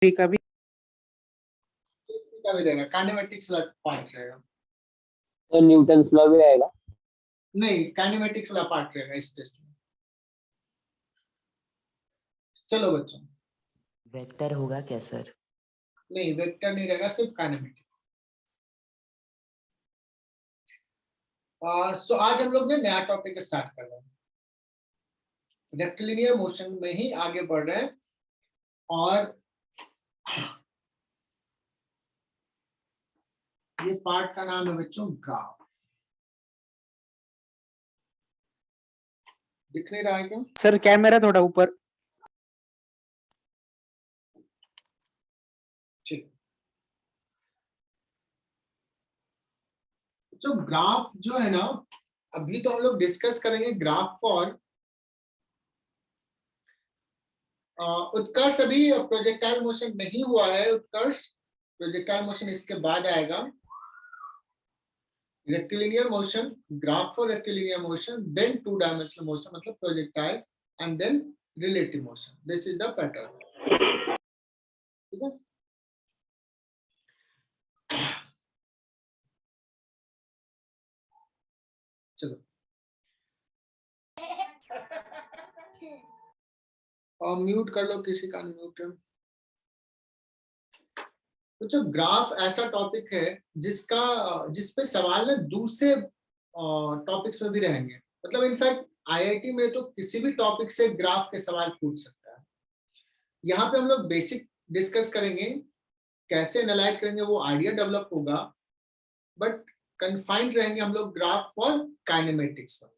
का भी रहेगा, काइनेमेटिक्स वाला पार्ट रहेगा। तो न्यूटन लॉ भी आएगा? नहीं, काइनेमेटिक्स वाला पार्ट रहेगा इस टेस्ट में। चलो बच्चों, वेक्टर होगा क्या सर? नहीं, वेक्टर नहीं रहेगा, सिर्फ काइनेमेटिक्स। सो आज हम लोग ने नया टॉपिक स्टार्ट कर रहे हैं, रेक्टिलिनियर मोशन में ही आगे बढ़ रहे हैं। और ये पार्ट का नाम है बच्चों ग्राफ। दिख नहीं रहा है क्या सर? कैमरा थोड़ा ऊपर। ठीक। तो ग्राफ जो है ना, अभी तो हम लोग डिस्कस करेंगे ग्राफ फॉर उत्कर्ष। अभी प्रोजेक्टाइल मोशन नहीं हुआ है उत्कर्ष, प्रोजेक्टाइल मोशन इसके बाद आएगा। Rectilinear motion, graph for rectilinear motion, then two dimensional motion मतलब projectile, and then relative motion. This is the pattern. ठीक है, चलो। और म्यूट कर लो, किसी का म्यूट है। तो जो ग्राफ ऐसा टॉपिक है जिसपे सवाल ना दूसरे टॉपिक्स में भी रहेंगे। मतलब इनफैक्ट आईआईटी में तो किसी भी टॉपिक से ग्राफ के सवाल पूछ सकता है। यहाँ पे हम लोग बेसिक डिस्कस करेंगे, कैसे एनालाइज करेंगे वो आइडिया डेवलप होगा, बट कन्फाइंड रहेंगे हम लोग ग्राफ फॉर काइनेमेटिक्स पर।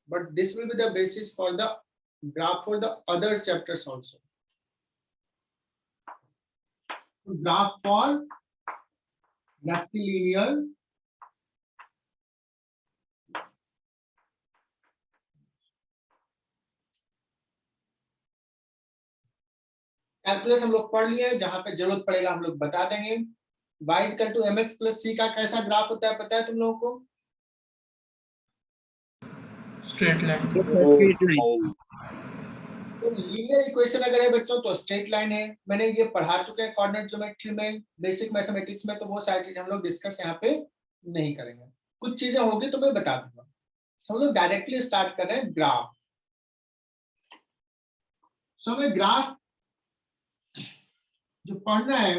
But this will be the basis for the graph for the other chapters also. Graph for rectilinear calculus हम लोग पढ़ लिए, जहां पे जरूरत पड़ेगा हम लोग बता देंगे। y equal to mx plus c का कैसा ग्राफ होता है पता है तुम लोगों को? Straight line. तो लीनियर इक्वेशन अगर है बच्चों तो स्ट्रेट लाइन है। मैंने ये पढ़ा चुके हैं कोऑर्डिनेट ज्योमेट्री में, बेसिक मैथमेटिक्स में, तो वो सारी चीजें हम लोग डिस्कस यहाँ पे नहीं करेंगे। कुछ चीजें होगी तो मैं बता दूंगा। हम लोग डायरेक्टली स्टार्ट कर रहे हैं ग्राफ। सो हमें ग्राफ जो पढ़ना है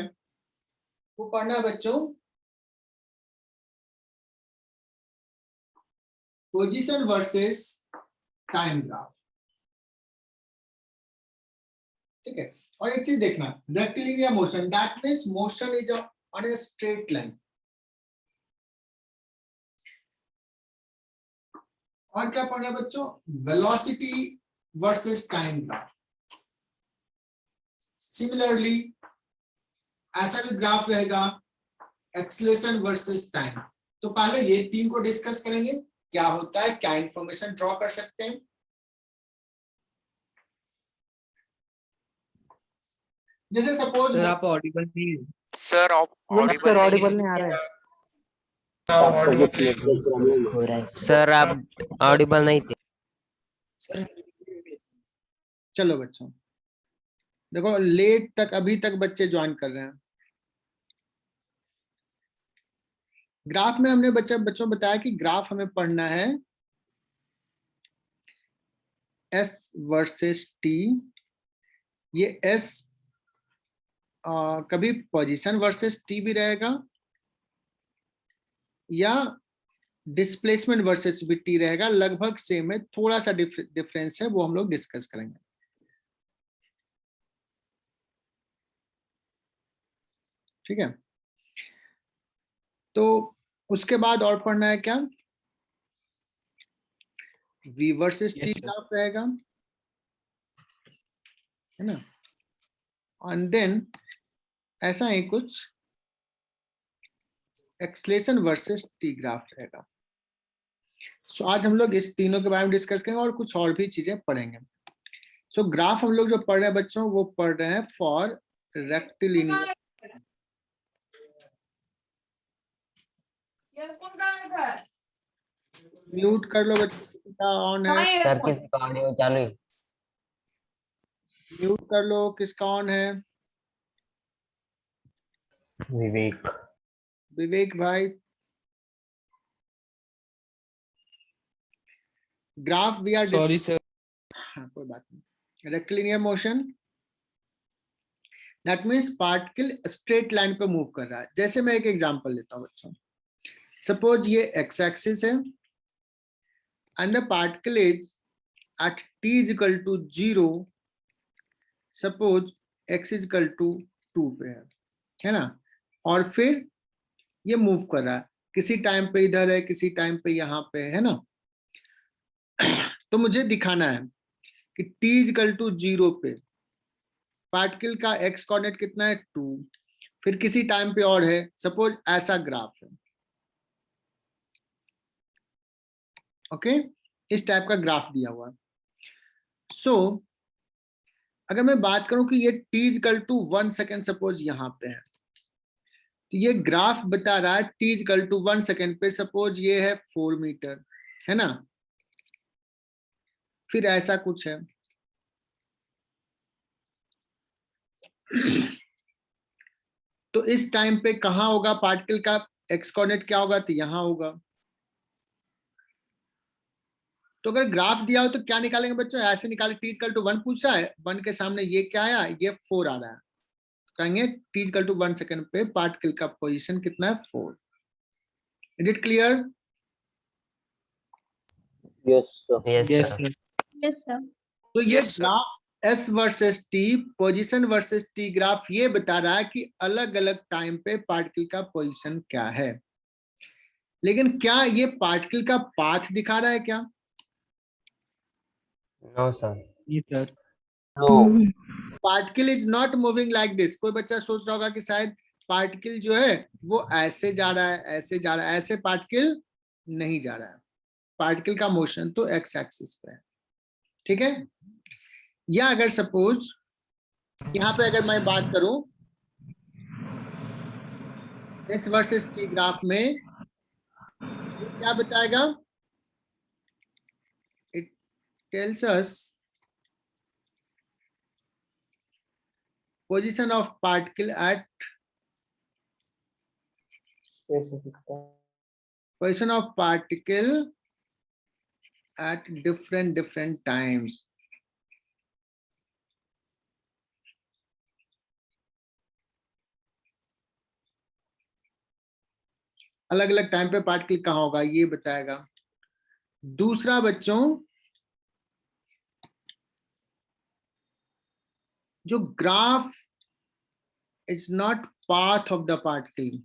वो पढ़ना है बच्चों पोजीशन वर्सेस टाइम ग्राफ। ठीक है, और एक चीज देखना, rectilinear motion that means motion is on a straight line. और क्या पढ़ना है बच्चों? Velocity versus time graph. Similarly ऐसा भी ग्राफ रहेगा एक्सीलरेशन वर्सेस टाइम। तो पहले ये तीन को डिस्कस करेंगे, क्या होता है, क्या इंफॉर्मेशन ड्रॉ कर सकते हैं। जैसे सपोज सर आप ऑडिबल नहीं है। सर ऑडिबल नहीं आ रहा है। हो रहा है सर, आप ऑडिबल नहीं थे सर। चलो बच्चों देखो, लेट तक अभी तक बच्चे ज्वाइन कर रहे हैं। ग्राफ में हमने बच्चों बताया कि ग्राफ हमें पढ़ना है S वर्सेस T। ये S कभी पोजीशन वर्सेस T भी रहेगा या डिस्प्लेसमेंट वर्सेस भी T रहेगा, लगभग सेम है, थोड़ा सा डिफरेंस है, वो हम लोग डिस्कस करेंगे। ठीक है, तो उसके बाद और पढ़ना है क्या? V वर्सेस T ग्राफ रहेगा, है ना, एंड देन ऐसा ही कुछ एक्सलेशन वर्सेस T ग्राफ रहेगा। सो आज हम लोग इस तीनों के बारे में डिस्कस करेंगे और कुछ और भी चीजें पढ़ेंगे। सो ग्राफ हम लोग जो पढ़ रहे हैं बच्चों वो पढ़ रहे हैं फॉर रेक्टिलिनियर। म्यूट कर लो बच्चों, किसका ऑन है? सर किसका ऑडियो चालू है? म्यूट कर लो, किसका ऑन है? विवेक। विवेक भाई, graph we are sorry sir. हाँ कोई बात नहीं। Rectilinear motion that means particle straight line पे मूव कर रहा है। जैसे मैं एक एग्जांपल लेता हूँ बच्चों, सपोज ये एक्स एक्सिस है and the particle is at t is equal to 0, suppose x is equal to 2 पे है ना, और फिर ये मूव कर रहा है, किसी टाइम पे इधर है, किसी टाइम पे यहाँ पे है ना। तो मुझे दिखाना है कि t is equal to 0 पे पार्टिकल का x कोऑर्डिनेट कितना है 2, फिर किसी टाइम पे और है, सपोज ऐसा ग्राफ है। ओके, इस टाइप का ग्राफ दिया हुआ है। सो अगर मैं बात करूं कि ये t is equal to 1 second suppose यहाँ पे है, तो ये ग्राफ बता रहा है t is equal to 1 second पे सपोज ये है 4 मीटर है ना, फिर ऐसा कुछ है। तो इस टाइम पे कहाँ होगा पार्टिकल का एक्स कोऑर्डिनेट, क्या होगा, तो यहाँ होगा। तो अगर ग्राफ दिया हो तो क्या निकालेंगे बच्चों, ऐसे निकाले, t इक्वल टू 1 पूछ रहा है, 1 के सामने ये क्या आया, ये 4 आ रहा है, तो कहेंगे t इक्वल टू 1 सेकेंड पे पार्टिकल का पोजीशन कितना है 4। Is it clear? Yes sir. Yes yes sir. Sir. Yes, sir. तो ये graph S versus T, position versus T graph ये बता रहा है कि अलग अलग टाइम पे पार्टिकल का पोजीशन क्या है। लेकिन क्या ये पार्टिकल का पाथ दिखा रहा है क्या? No sir. जी sir. No. Particle is not moving like this. कोई बच्चा सोच रहा होगा कि शायद पार्टिकल जो है वो ऐसे जा रहा है, ऐसे जा रहा है, ऐसे पार्टिकल नहीं जा रहा है। पार्टिकल का मोशन तो एक्स एक्सिस पे है, ठीक है। या अगर सपोज यहाँ पे अगर मैं बात करूं एस वर्सेस टी ग्राफ में, तो क्या बताएगा, it tells us position of particle at position of particle at different times। अलग अलग टाइम पे पार्टिकल कहाँ होगा ये बताएगा। दूसरा बच्चों, जो graph is not path of the particle,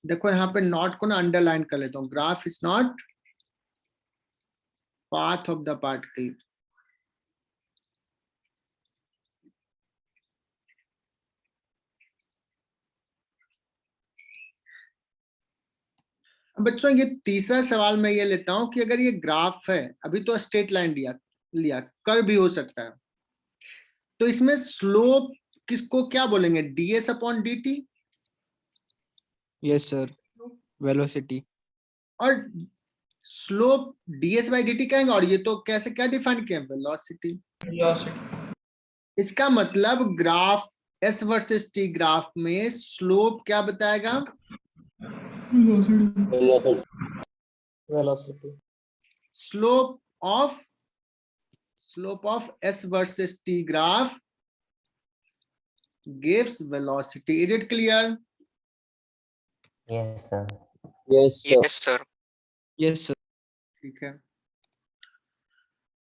देखो यहाँ पे नॉट को ना अंडरलाइन कर लेता हूँ, graph is not path of the particle. बच्चों ये तीसरा सवाल मैं ये लेता हूं कि अगर ये ग्राफ है, अभी तो स्ट्रेट लाइन लिया कर भी हो सकता है, तो इसमें स्लोप किसको क्या बोलेंगे, ds upon dt yes sir. Velocity. और स्लोप ds बाई dt कहेंगे, और ये तो कैसे क्या डिफाइन किया, वेलोसिटी। इसका मतलब graph s versus t graph में स्लोप क्या बताएगा, velocity. Slope of s versus t graph gives velocity। is it clear? Yes sir. Yes sir. Yes sir. ठीक है,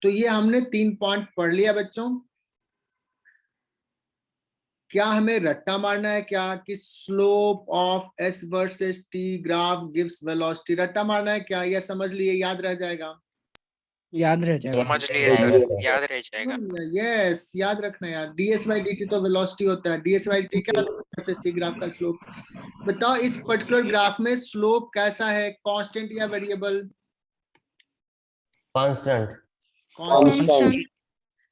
तो ये हमने 3 पॉइंट पढ़ लिया बच्चों। क्या हमें रट्टा मारना है क्या कि slope of s versus t graph gives velocity, रट्टा मारना है क्या, या समझ लिए याद रह जाएगा? याद रह जाएगा समझ सर। लिए सर, याद रह जाएगा। यस, याद रखना यार, ds बाई dt तो वेलोसिटी होता है, ds बाई dt क्या वर्सेस t ग्राफ का स्लोप। बताओ इस पर्टिकुलर ग्राफ में स्लोप कैसा है, कांस्टेंट या वेरिएबल? कांस्टेंट। कांस्टेंट।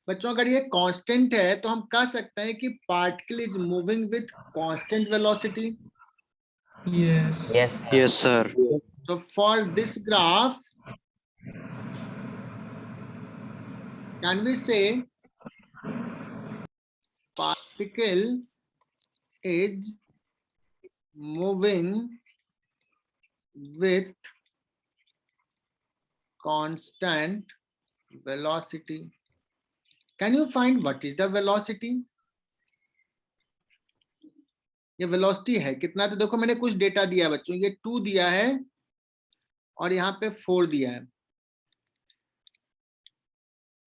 बच्चों अगर ये कांस्टेंट है तो हम कह सकते हैं कि particle is moving with constant velocity. Yes sir. So for this graph, can we say particle is moving with constant velocity. Can you find what is the velocity? ये वेलोसिटी है कितना, तो देखो मैंने कुछ डेटा दिया है बच्चों, ये 2 दिया है और यहाँ पे 4 दिया है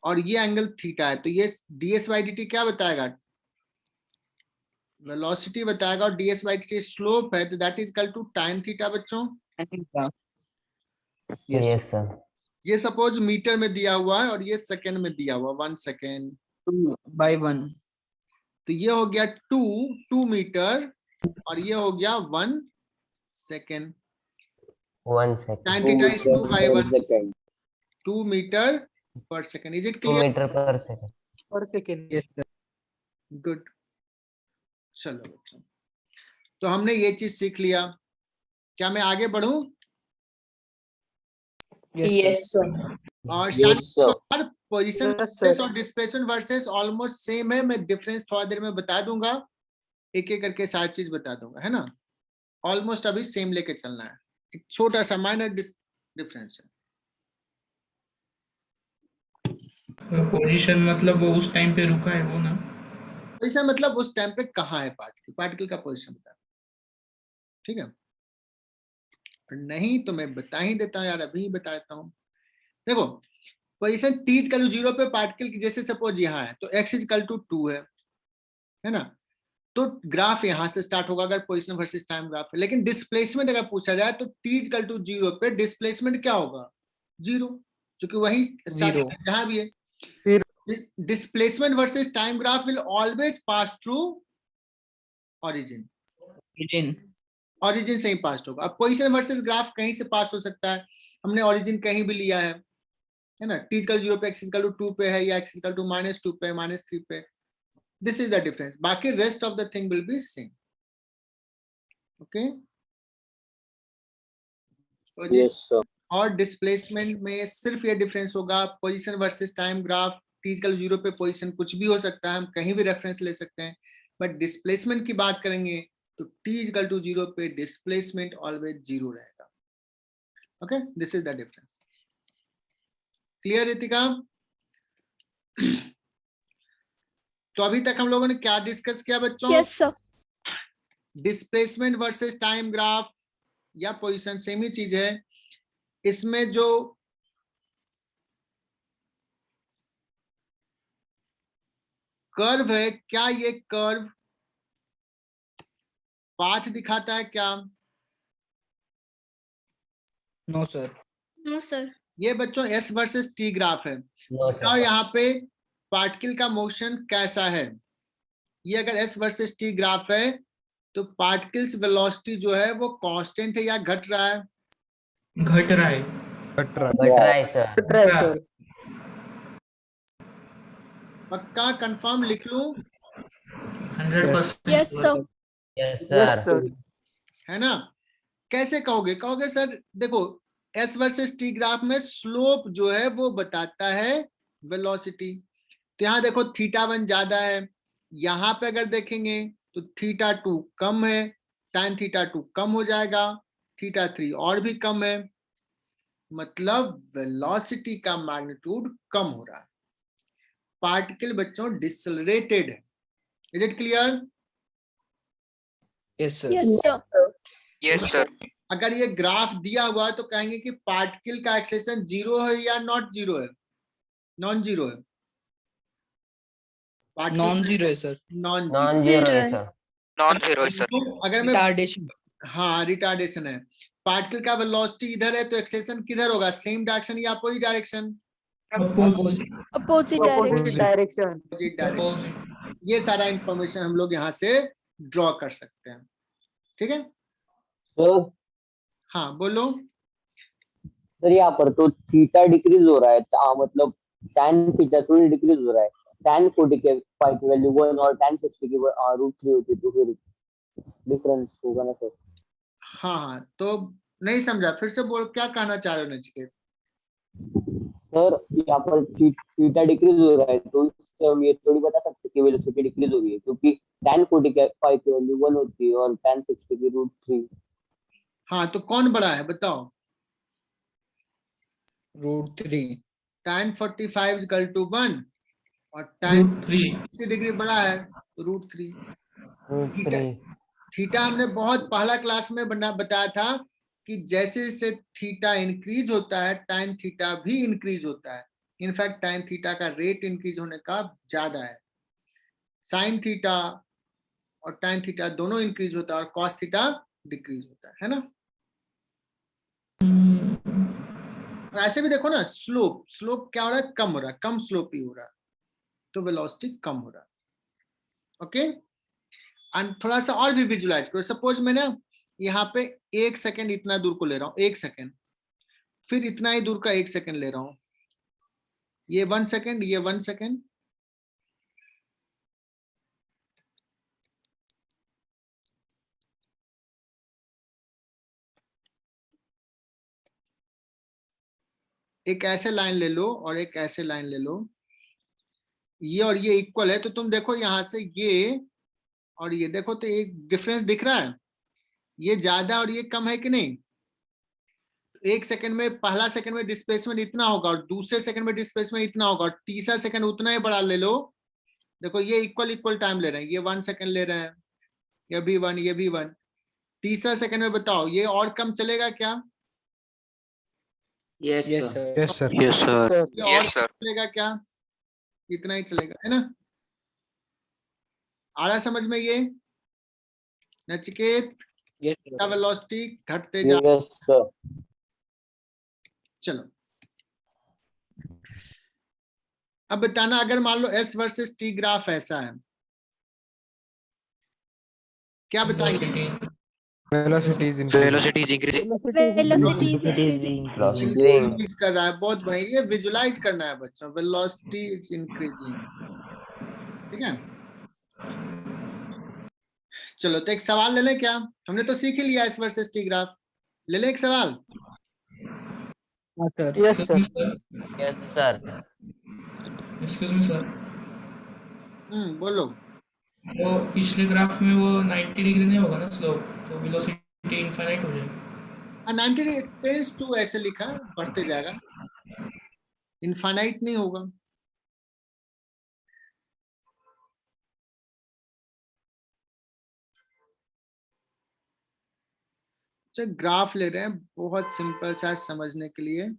और ये एंगल थीटा है, तो ये ds by dt क्या बताएगा, वेलोसिटी बताएगा, और ds by dt स्लोप है, तो that is equal to tan theta बच्चों। Yes. Yes, sir. ये सपोज मीटर में दिया हुआ है और ये सेकंड में दिया हुआ 1 सेकेंड, 2/1. तो ये हो गया 2 मीटर और ये हो गया 1 second. 1 second. tan theta is 2 by 1, second. 2 meter per second. Is it 2 clear? meter per second. पर सेकेंड। Yes, sir. गुड। चलो बच्चों, तो हमने ये चीज सीख लिया, क्या मैं आगे बढ़ूं? Yes, sir. और Yes, sir. Position Yes, sir. और डिस्प्लेसमेंट वर्सेस ऑलमोस्ट सेम है, मैं डिफरेंस थोड़ा देर में बता दूंगा, एक एक करके सारी चीज बता दूंगा, है ना। ऑलमोस्ट अभी सेम लेके चलना है, एक छोटा सा माइनर डिफरेंस है। पोजीशन मतलब वो उस टाइम पे रुका है वो ना। पोजीशन मतलब उस टाइम पे कहाँ है पार्टिकल, पार्टिकल का पोजीशन बता, ठीक है। और नहीं तो मैं बता ही देता हूँ यार, अभी ही बता देता हूँ। देखो पोजीशन t इक्वल टू 0 पे पार्टिकल की, जैसे सपोज यहाँ है तो x इक्वल टू 2 है ना, तो ग्राफ यहाँ से स्टार्ट होगा अगर पोजीशन वर्सेस टाइम ग्राफ है। लेकिन डिस्प्लेसमेंट अगर पूछा जाए तो t इक्वल टू 0 पे डिस्प्लेसमेंट क्या होगा, 0, क्योंकि वही स्टार्ट Zero. जहां भी है। Displacement versus time graph will always pass through origin, origin से ही पास होगा। अब पोजीशन वर्सेस ग्राफ कहीं से पास हो सकता है, हमने ओरिजिन कहीं भी लिया है ना, t इक्वल 0 पे x इक्वल टू 2 पे है, या x इक्वल टू -2 पे, -3 पे, दिस इज द डिफरेंस, बाकी rest of the thing will be same. Okay, Yes, sir. और डिस्प्लेसमेंट में सिर्फ ये डिफरेंस होगा, position versus time graph, t equal 0 पे पोजीशन कुछ भी हो सकता है, हम कहीं भी रेफरेंस ले सकते हैं, बट डिस्प्लेसमेंट की बात करेंगे तो t इक्वल टू 0 पे डिस्प्लेसमेंट ऑलवेज 0 रहेगा। Okay, this is the difference. Clear Ritika? तो अभी तक हम लोगों ने क्या डिस्कस किया बच्चों? Yes sir. Displacement versus time graph या पोजीशन सेम ही चीज है, इसमें जो कर्व है, क्या ये कर्व पाथ दिखाता है क्या? No, sir. No sir. ये बच्चों s वर्सेस t ग्राफ है, No, sir. और यहाँ पे पार्टिकल का मोशन कैसा है, ये अगर s वर्सेस t ग्राफ है तो पार्टिकल्स वेलोसिटी जो है वो कांस्टेंट है या घट रहा है? घट रहा है। घट रहा है, sir. सर। पक्का कंफर्म लिख लूं? 100%। Yes sir. Yes, sir. है ना। कैसे कहोगे? कहोगे सर देखो s वर्सेस t ग्राफ में स्लोप जो है वो बताता है वेलोसिटी, तो यहाँ देखो θ1 ज्यादा है, यहाँ पे अगर देखेंगे तो θ2 कम है, tan θ2 कम हो जाएगा, θ3 और भी कम है, मतलब वेलोसिटी का मैग्नीट्यूड कम हो रहा है, पार्टिकल बच्चों डिसलरेटेड है। Is it clear? Yes, sir. Yes sir. Yes, sir. अगर ये ग्राफ दिया हुआ है तो कहेंगे कि पार्टिकल का एक्सेलेरेशन 0 है या नॉट 0 है? नॉन जीरो है। Non-zero है sir. नॉन Non-zero है, sir. Non-zero है सर। अगर मैं Retardation. हाँ रिटार्डेशन है, पार्टिकल का वेलोसिटी इधर है तो एक्सेलेरेशन किधर होगा, सेम डायरेक्शन या opposite direction? Opposite. Opposite direction. Direction. Opposite direction. ये सारा इंफॉर्मेशन हम लोग यहाँ से ड्रॉ कर सकते हैं, ठीक है। Sir, हाँ बोलो। सर यहाँ पर तो थीटा डिक्रीज हो रहा है, मतलब tan थीटा थोड़ी डिक्रीज हो रहा है, tan 40 के फाई की वैल्यू 1 और tan 60 की √3 होती है, तो फिर डिफरेंस होगा ना सर? हाँ हाँ, तो नहीं समझा, फिर से बोल, क्या कहना चाह रहे हो नचिकेत? सर यहाँ पर थीटा डिक्रीज हो रहा है, तो इससे हम ये थोड़ी बता सकते हैं कि वेलोसिटी डिक्रीज हो रही है, क्योंकि tan 45 की वैल्यू 1 होती है और tan 60 की √3। हाँ, तो कौन बड़ा है बताओ? √3। tan 45 इक्वल टू 1 और tan √3 60 डिग्री बड़ा है तो √3। थीटा √3 थीटा हमने बहुत पहला क्लास में बताया था कि जैसे जैसे थीटा इंक्रीज होता है tan थीटा भी इंक्रीज होता है। इनफैक्ट tan थीटा का रेट इंक्रीज होने का ज्यादा है। sin थीटा और tan थीटा दोनों इंक्रीज होता है और cos थीटा डिक्रीज होता है ना। और ऐसे भी देखो ना, स्लोप स्लोप क्या हो रहा है? कम हो रहा है, कम स्लोप ही हो रहा है, तो वेलोसिटी कम हो रहा है। ओके, एंड थोड़ा सा और भी विजुलाइज करो। सपोज मैं ना यहाँ पे 1 सेकेंड इतना दूर को ले रहा हूँ, 1 सेकेंड, फिर इतना ही दूर का 1 सेकेंड ले रहा हूँ, ये 1 सेकेंड, ये 1 सेकेंड, एक ऐसे लाइन ले लो और एक ऐसे लाइन ले लो, ये और ये इक्वल है, तो तुम देखो यहां से ये और ये देखो तो एक डिफरेंस दिख रहा है, ये ज्यादा और ये कम है कि नहीं? 1 सेकंड में, पहला सेकंड में डिस्प्लेसमेंट इतना होगा और दूसरे सेकंड में डिस्प्लेसमेंट इतना होगा और तीसरा सेकंड उतना ही बड़ा ले लो। देखो ये इक्वल इक्वल टाइम ले रहे हैं, ये 1 सेकंड ले रहे हैं, ये भी 1, ये भी 1। तीसरा सेकंड में बताओ ये और कम चलेगा क्या? Yes sir. Yes sir. Yes sir. ये और कम चलेगा क्या? इतना ही चलेगा, है ना? आ रहा समझ में ये? नचिकेत यस का वेलोसिटी घटते जा। Yes sir. चलो अब बताना, अगर मान लो S वर्सेस T ग्राफ ऐसा है, क्या बताएंगे? Velocity is increasing. Velocity is increasing. Velocity is increasing. Increase कर रहा है, बहुत बढ़िया। ये विजुलाइज करना है बच्चों, वेलोसिटी इज इंक्रीजिंग। ठीक है, चलो तो एक सवाल ले लें क्या? हमने तो सीख ही लिया S वर्सेस T ग्राफ, ले लें एक सवाल। Yes sir. Yes sir. Excuse me sir, बोलो। तो पिछले ग्राफ में वो 90 डिग्री नहीं होगा ना स्लोप, तो वेलोसिटी इनफाइनाइट हो जाएगी। 90 टेंस टू ऐसे लिखा, बढ़ते जाएगा, इनफाइनाइट नहीं होगा। चलो ग्राफ ले रहे हैं, बहुत सिंपल सा समझने के लिए।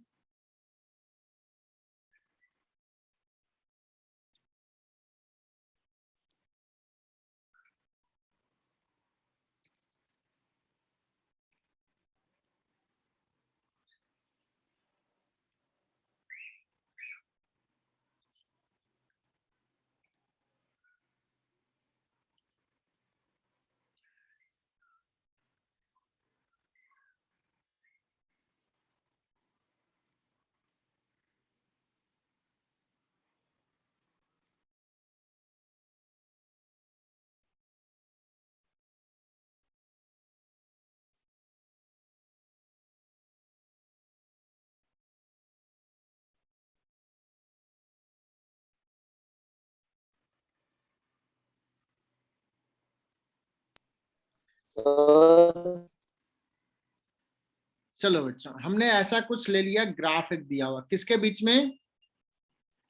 चलो बच्चों, हमने ऐसा कुछ ले लिया, ग्राफ एक दिया हुआ, किसके बीच में?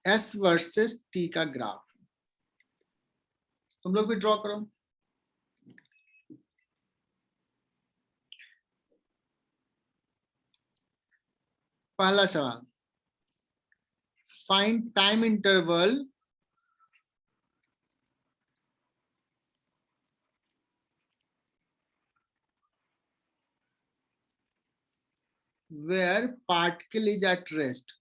S वर्सेस T का ग्राफ। तुम लोग भी ड्रॉ करो। पहला सवाल, find time interval where particle is at rest।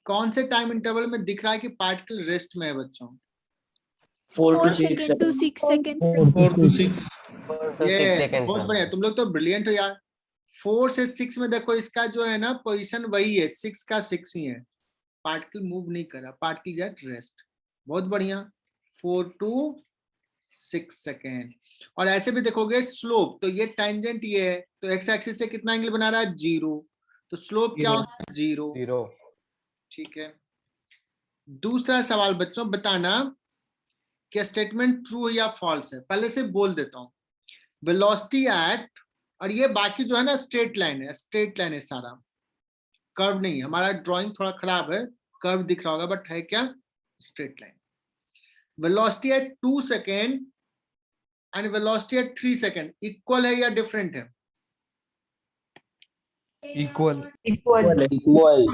कौन से टाइम इंटरवल में दिख रहा है कि पार्टिकल रेस्ट में है बच्चों? 4 second to 6 seconds. 4 to 6। Yes, बहुत बढ़िया, तुम लोग तो ब्रिलियंट हो यार। 4 से 6 में देखो, इसका जो है ना पोजीशन वही है, 6 का 6 ही है, पार्टिकल मूव नहीं कर रहा, पार्टिकल एट रेस्ट। बहुत बढ़िया, 4 to 6 सेकेंड। और ऐसे भी देखोगे स्लोप, तो ये टेंजेंट ये है, तो एक्स एक्सिस से कितना एंगल बना रहा है? 0। तो स्लोप क्या होगा? 0। 0. ठीक है। दूसरा सवाल बच्चों, बताना क्या स्टेटमेंट ट्रू या फॉल्स है। पहले से बोल देता हूं, वेलोसिटी एट, और ये बाकी जो है ना स्ट्रेट लाइन है, स्ट्रेट लाइन है सारा, कर्व नहीं। हमारा ड्राइंग थोड़ा खराब है, कर्व दिख रहा होगा बट है क्या? Straight line. Velocity at 2 second and velocity at 3 second equal है या डिफरेंट है? Equal. इक्वल Equal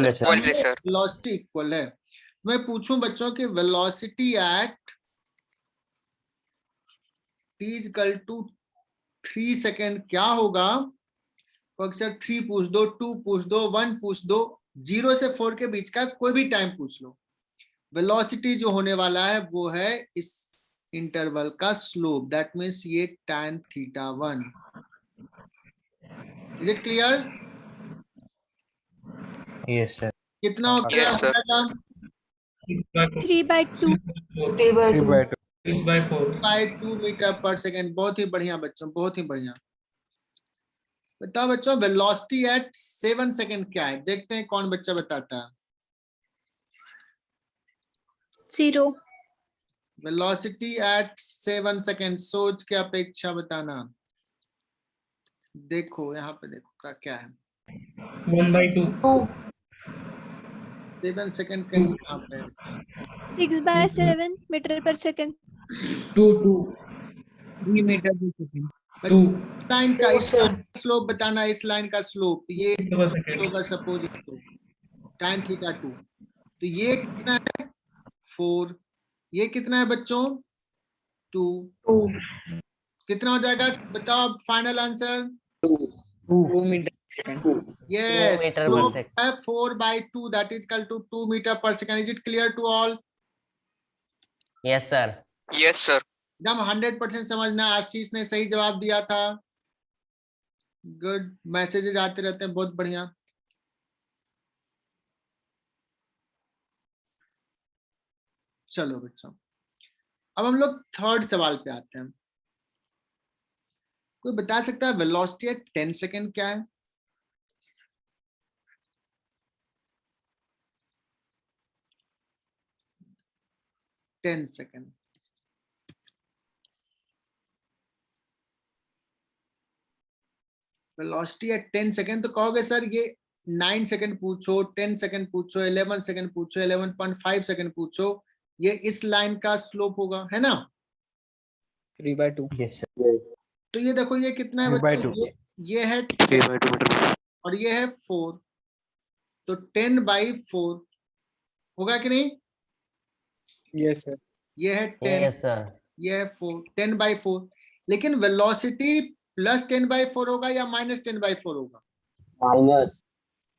है सर. वेलोसिटी इक्वल है। मैं पूछूं बच्चों कि velocity at t equal to 3 second क्या होगा? तो अक्सर 3 पूछ दो, 2 पूछ दो, 1 पूछ दो, 0 से 4 के बीच का कोई भी टाइम पूछ लो। वेलोसिटी जो होने वाला है वो है इस इंटरवल का स्लोप, दैट मीन्स ये tan θ1। Is it clear? Yes sir. कितना हो गया? Yes, sir. 3 by 2. 3 by 2. 6/4. 2 metre पर सेकेंड। बहुत ही बढ़िया बच्चों, बहुत ही बढ़िया। बताओ बच्चों, वेलोसिटी एट 7 सेकेंड क्या है? देखते हैं कौन बच्चा बताता है। 0. वेलोसिटी एट 7 सेकेंड, सोच के अपेक्षा बताना। देखो यहाँ पे देखो का क्या है। 1/2. 7 सेकेंड कहीं यहाँ पे 6 by 7 meter per second. 3 meter per second. 2 line का इस स्लोप बताना। इस लाइन का स्लोप ये per second. अगर सपोज tan θ2, तो ये कितना है? 4। ये कितना है बच्चों? 2। कितना हो जाएगा बताओ? Final answer 2 meter per second. yes, meter per slope second. है 4/2, that is equal to 2 meter per second. Is it clear to all? Yes sir. Yes, sir. एकदम 100% समझना। आशीष ने सही जवाब दिया था। गुड, मैसेजेस आते रहते हैं, बहुत बढ़िया। चलो बच्चों, अब हम लोग थर्ड सवाल पे आते हैं। कोई बता सकता है वेलोसिटी एट 10 सेकेंड क्या है? Ten second. Velocity at 10 second, तो कहोगे सर ये 9 सेकेंड पूछो, 10 सेकेंड पूछो, 11 सेकेंड पूछो, 11.5 सेकेंड पूछो, ये इस लाइन का स्लोप होगा, है ना? 3/2. Yes sir. तो ये देखो ये कितना है 3/2. बच्चों? ये है 3/2 meter. और ये है 4, तो 10/4 होगा कि नहीं? Yes, sir. ये है 10, Yes sir. ये है 4, 10/4। लेकिन वेलोसिटी प्लस 10/4 होगा या माइनस 10/4 होगा? Minus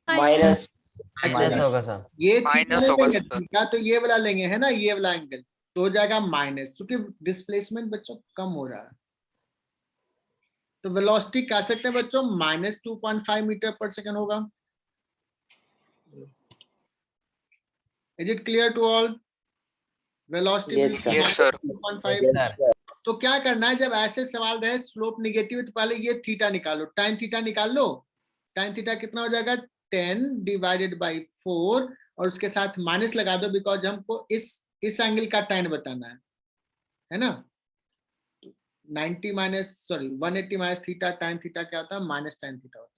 Minus. माइनस होगा सर. ये Minus थीटा होगा लेंगे, सर। थीटा तो ये वाला लेंगे, है ना, ये वाला एंगल, तो हो जाएगा माइनस, क्योंकि डिस्प्लेसमेंट बच्चों कम हो रहा है। तो वेलोसिटी कह सकते हैं बच्चों -2.5 मीटर पर सेकेंड होगा। Is it clear to all? Velocity Yes, sir. Yes, sir. 2.5। Sir. तो क्या करना है, जब ऐसे सवाल रहे स्लोप निगेटिव, तो पहले ये थीटा निकालो, tan थीटा निकाल लो। tan थीटा कितना हो जाएगा? 10/4, और उसके साथ माइनस लगा दो, बिकॉज हमको इस एंगल का tan बताना है ना? 90 minus 180 minus theta, tan theta क्या होता है? माइनस tan थीटा होता है।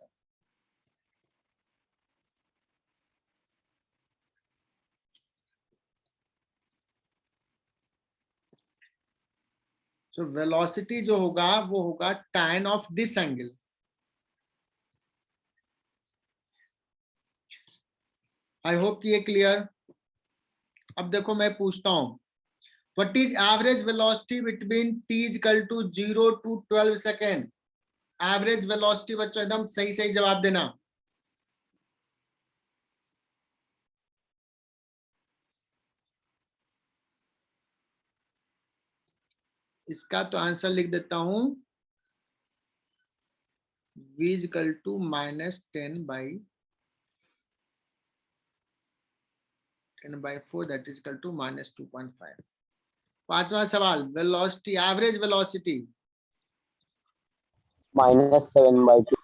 सो वेलोसिटी जो होगा वो होगा tan of this angle. I hope कि ये क्लियर। अब देखो मैं पूछता हूं, what is average velocity between t equal to 0 to 12 second? Average velocity बच्चों एकदम सही सही जवाब देना। इसका तो आंसर लिख देता हूं, v equal to -10/4, that is equal to -2.5। पांचवा सवाल, वेलोसिटी, एवरेज वेलोसिटी -7/2.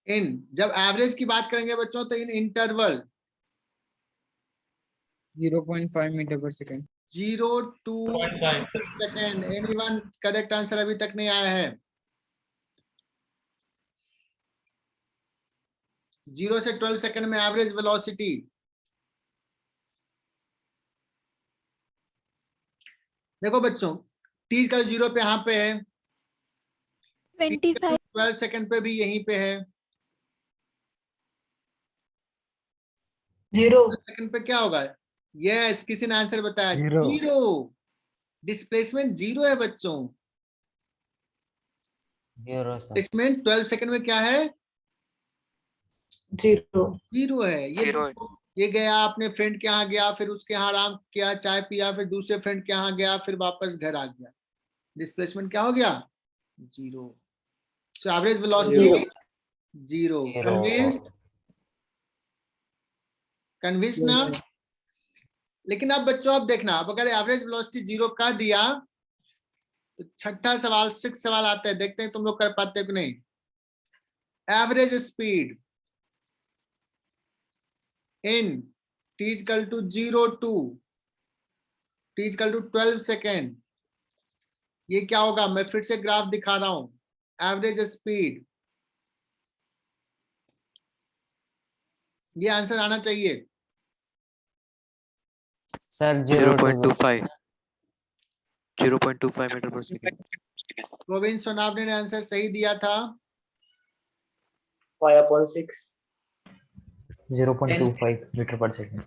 इन जब एवरेज की बात करेंगे बच्चों तो इन interval 0.5 meter per second. 0 to 0.5 second. Anyone correct answer अभी तक नहीं आया है? 0 से 12 सेकेंड में एवरेज वेलोसिटी। देखो बच्चों, टी का 0 पे यहाँ पे है, 25. 12 सेकेंड पे भी यहीं पे है, 0. सेकंड पे क्या होगा? यस, किसी ने आंसर बताया, Zero. जीरो। डिस्प्लेसमेंट जीरो है बच्चों। 0 सर। डिस्प्लेसमेंट 12 सेकंड में क्या है? 0. जीरो है। ये गया अपने फ्रेंड के यहाँ गया, फिर उसके यहाँ आराम किया, चाय पिया, फिर दूसरे फ्रेंड के यहाँ गया, फिर वापस घर आ गया। डिस्प्लेसमेंट क्या हो गया? Zero. So average velocity zero. Convinced? Convinced ना? Yes, sir. लेकिन अब बच्चों अब देखना, अब अगर एवरेज वेलोसिटी जीरो कर दिया तो छठा सवाल, 6 सवाल आता है, देखते हैं तुम लोग कर पाते हो कि नहीं। Average speed in t equal to 0 to t equal to 12 second, ये क्या होगा? मैं फिर से ग्राफ दिखा रहा हूं। एवरेज स्पीड, ये आंसर आना चाहिए। सर 0.25 मीटर पर सेकंड। गोविंद सोनावने ने आंसर सही दिया था। 5.6. 0.25 मीटर पर सेकंड।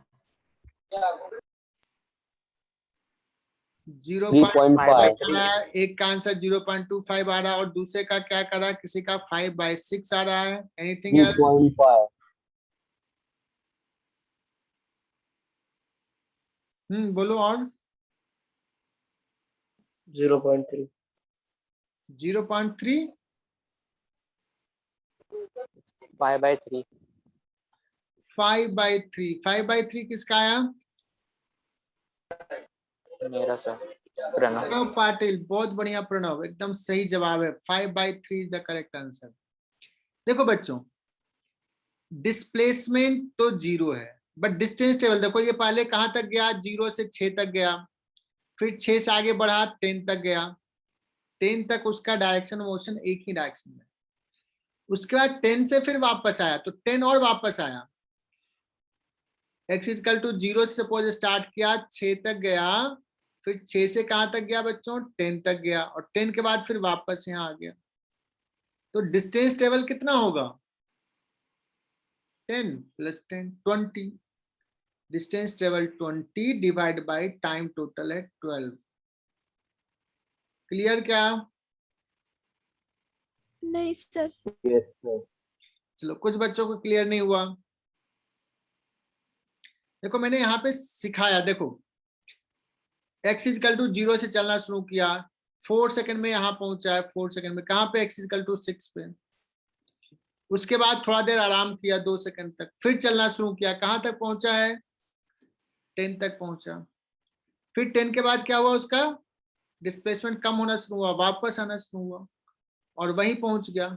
3.5. एक का आंसर 0.25 आ रहा है और दूसरे का क्या कर रहा है? किसी का 5/6 आ रहा है। Anything else? 3.5. बोलो। और 0.3. 0.3? 5/3. 5/3। 5/3 किसका आया? मेरा सर, प्रणव. प्रणव पाटिल, बहुत बढ़िया प्रणव, एकदम सही जवाब है। 5/3 इज द करेक्ट आंसर। देखो बच्चों, डिस्प्लेसमेंट तो जीरो है, बट डिस्टेंस टेबल देखो, ये पहले कहां तक गया? 0 से 6 तक गया, फिर 6 से आगे बढ़ा 10 तक गया। 10 तक उसका डायरेक्शन मोशन एक ही डायरेक्शन में। उसके बाद 10 से फिर वापस आया, तो 10 और वापस आया। x इक्वल टू 0 से सपोज स्टार्ट किया, 6 तक गया, फिर 6 से कहां तक गया बच्चों? 10 तक गया, और 10 के बाद फिर वापस यहाँ आ गया। तो डिस्टेंस टेबल कितना होगा? 10 + 10 20। Distance table 20 divide by time total है 12। क्लियर क्या? नहीं सर. Yes, sir. चलो, कुछ बच्चों को क्लियर नहीं हुआ। देखो मैंने यहाँ पे सिखाया, देखो x इक्वल टू 0 से चलना शुरू किया, 4 सेकंड में यहाँ पहुंचा है। 4 सेकंड में कहाँ पे? x इक्वल टू 6 पे। उसके बाद थोड़ा देर आराम किया, 2 सेकंड तक, फिर चलना शुरू किया, कहाँ तक पहुंचा है? 10 तक पहुंचा। फिर 10 के बाद क्या हुआ? उसका डिस्प्लेसमेंट कम होना शुरू हुआ, वापस आना शुरू हुआ, और वहीं पहुंच गया।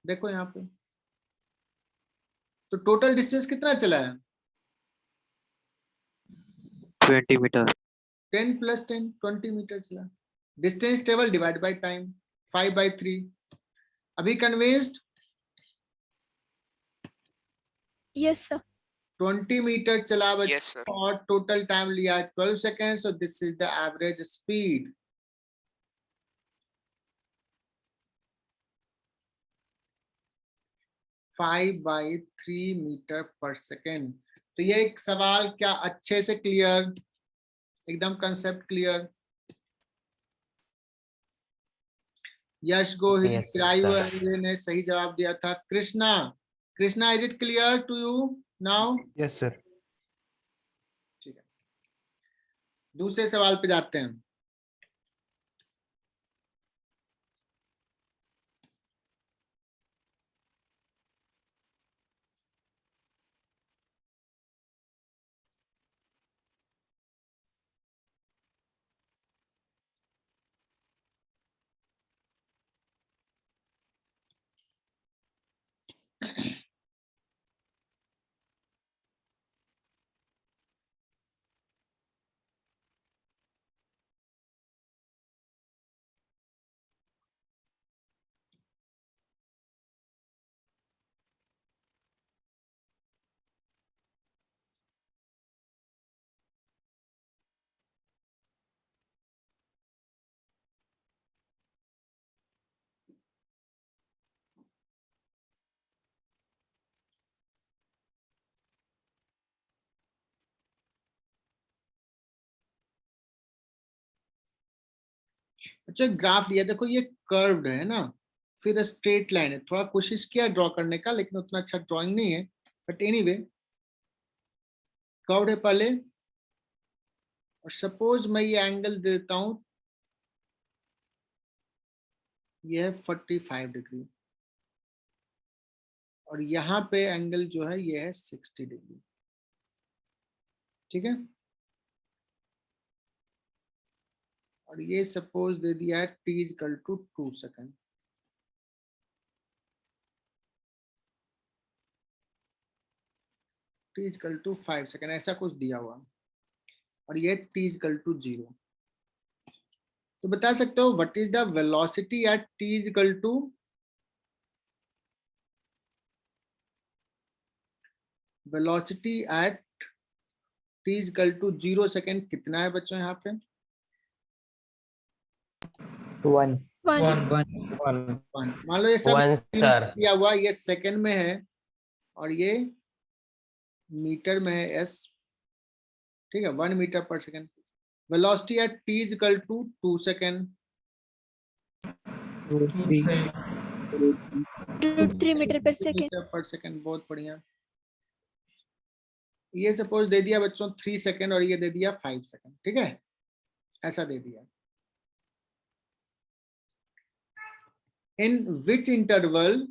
देखो यहाँ पे, तो टोटल डिस्टेंस कितना चला है? 20 मीटर। 10 + 10 20 मीटर चला। Distance table divide by time, 5/3। अभी कन्विंस्ड? Yes sir. 20 मीटर चला बच्चों, यस सर। और टोटल टाइम लिया 12 second. So this is the average speed. Five by 3 metre पर सेकेंड। तो ये एक सवाल क्या अच्छे से क्लियर, एकदम concept clear? Yash Gohil, Yes, sir. Chirayu ने सही जवाब दिया था। Krishna, Krishna, is it clear to you now? Yes sir. ठीक है, दूसरे सवाल पे जाते हैं। अच्छा ग्राफ लिया, देखो ये कर्व्ड है ना, फिर स्ट्रेट लाइन है, थोड़ा कोशिश किया ड्रॉ करने का लेकिन उतना अच्छा ड्राइंग नहीं है, बट एनीवे कर्व्ड है पहले। और सपोज मैं ये एंगल देता हूं, ये है 45 डिग्री, और यहाँ पे एंगल जो है ये है 60 डिग्री, ठीक है। और ये सपोज दे दिया है t equal to 2 second, t equal to 5 second, ऐसा कुछ दिया हुआ, और ये t इक्वल टू 0। तो बता सकते हो what is the velocity at t equal to, velocity at t equal to 0 second कितना है बच्चों यहाँ पे? 1. 1. 1. मान लो ये सब 1 सर। दिया हुआ, ये सेकंड में है और ये मीटर में है s, ठीक है, 1 मीटर पर second. Velocity at t equal to 2 second, √3 metre पर सेकेंड। मीटर पर सेकंड, बहुत बढ़िया। ये सपोज दे दिया बच्चों 3 सेकेंड और ये दे दिया 5 सेकेंड, ठीक है, ऐसा दे दिया। In which interval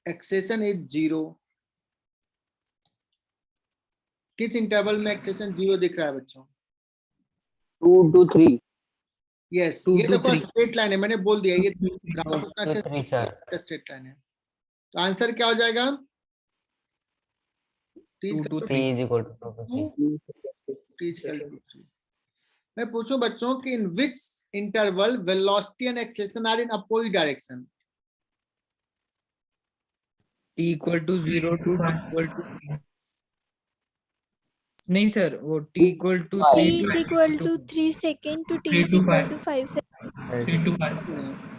acceleration is 0? किस इंटरवल में एक्सेशन 0 दिख रहा है बच्चों? 2 to 3. यस, 2 ये to देखो 3. स्ट्रेट लाइन है, मैंने बोल दिया ये 2 to 3 सर। स्ट्रेट लाइन है। तो आंसर क्या हो जाएगा? 2 to 3 3. is equal to 2 to 3। मैं पूछूं बच्चों कि in which interval velocity and acceleration are in opposite direction? T equal to 0 to T equal to 3. नहीं सर, वो T equal to T 3 is equal to 3 second to T 3 is to equal 5. to 5 second. 3 to 5।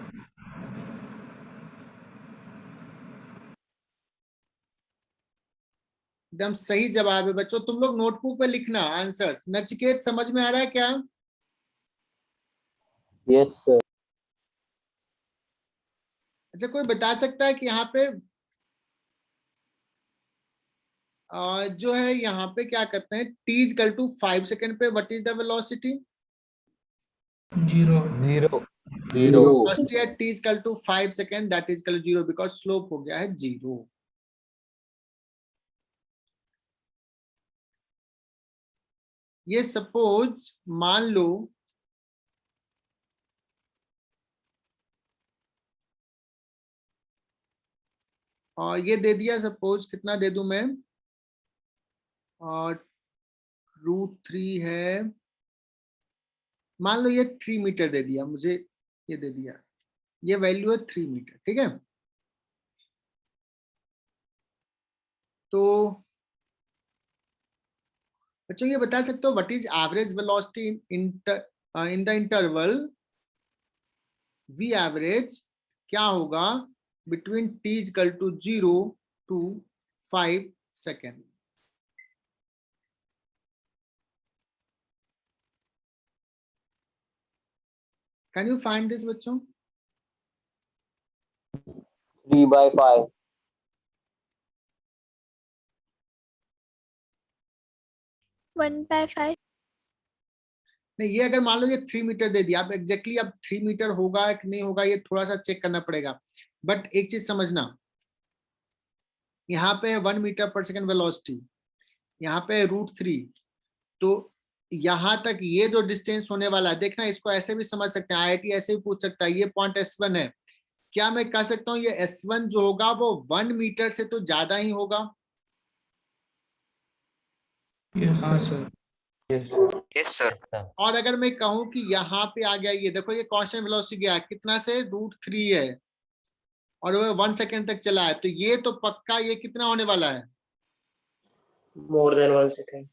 एकदम सही जवाब है बच्चों। तुम लोग notebook पे लिखना आंसर। नचिकेत समझ में आ रहा है क्या? Yes sir. अच्छा कोई बता सकता है कि यहाँ पे जो है यहाँ पे क्या कहते हैं, t इक्वल टू 5 सेकेंड पे what is the velocity? 0। Velocity at t equal to 5 second that is equal to 0 because slope हो गया है 0। ये सपोज मान लो और ये दे दिया, सपोज कितना दे दूं मैं, और √3 है, मान लो ये 3 मीटर दे दिया मुझे, ये दे दिया, ये वैल्यू है 3 मीटर, ठीक है। तो बच्चों ये बता सकते हो what is average velocity in the interval v average क्या होगा between t equal to 0 to 5 second? Can you find this बच्चों? 3/5. 1/5. नहीं, ये अगर मान लो ये 3 मीटर दे दिया, अब एग्जैक्टली अब 3 मीटर होगा कि नहीं होगा ये थोड़ा सा चेक करना पड़ेगा, बट एक चीज समझना, यहाँ पे 1 मीटर पर सेकेंड वेलोसिटी, यहाँ पे √3, तो यहाँ तक ये जो डिस्टेंस होने वाला है, देखना इसको ऐसे भी समझ सकते हैं, IIT ऐसे भी पूछ सकता है, ये पॉइंट S1 है, क्या मैं कह सकता हूँ ये S1 जो होगा वो 1 मीटर से तो ज्यादा ही होगा? हाँ सर। Yes sir. और अगर मैं कहूँ कि यहाँ पे आ गया, ये देखो ये कांस्टेंट वेलोसिटी गया कितना से, √3 है, और वो 1 सेकेंड तक चला है, तो ये तो पक्का ये कितना होने वाला है? More than √3.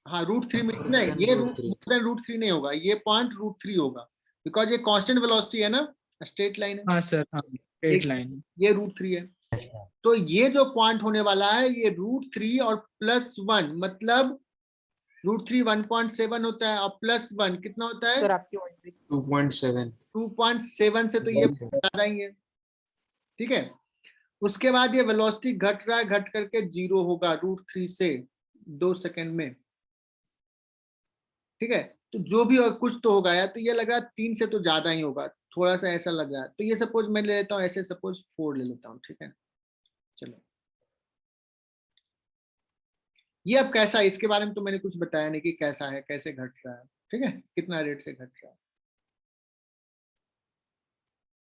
हाँ √3 नहीं, ये मोर देन √3 नहीं होगा, ये पॉइंट √3 होगा, बिकॉज ये कांस्टेंट वेलोसिटी है ना, स्ट्रेट लाइन है। हाँ सर, हाँ स्ट्रेट लाइन। ये √3 है, तो ये जो पॉइंट होने वाला है ये √3 और +1 मतलब √3 1.7 होता है और +1 कितना होता है? 2.7. 2.7 से तो ये ज्यादा ही है, ठीक है। उसके बाद ये वेलोसिटी घट रहा है, घट करके 0 होगा √3 से 2 सेकंड में, ठीक है। तो जो भी कुछ तो होगा, या तो ये लग रहा है 3 से तो ज्यादा ही होगा, थोड़ा सा ऐसा लग रहा है। तो ये सपोज मैं ले लेता हूँ ऐसे, सपोज 4 ले लेता हूँ, ठीक है। चलो ये अब कैसा है इसके बारे में तो मैंने कुछ बताया नहीं कि कैसा है, कैसे घट रहा है, ठीक है, कितना रेट से घट रहा है।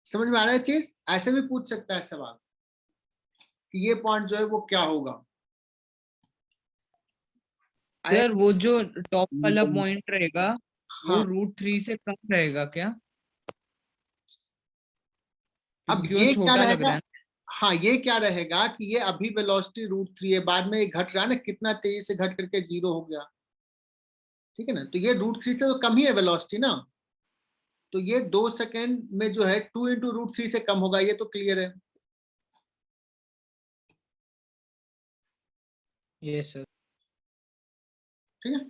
समझ में आ रहा है चीज? ऐसे भी पूछ सकता है सवाल कि ये पॉइंट जो है वो क्या होगा। सर वो जो टॉप वाला पॉइंट रहेगा वो हाँ, √3 से कम रहेगा क्या? अब क्योंकि वो ये क्या छोटा लग रहेगा? रहा है। हाँ, ये क्या रहेगा कि ये अभी वेलोसिटी √3 है, बाद में ये घट रहा है ना, कितना तेजी से घट करके 0 हो गया, ठीक है ना। तो ये √3 से तो कम ही है वेलोसिटी ना, तो ये 2 सेकंड में जो है 2 × √3 से कम होगा, ये तो क्लियर है। Yes sir. ठीक है,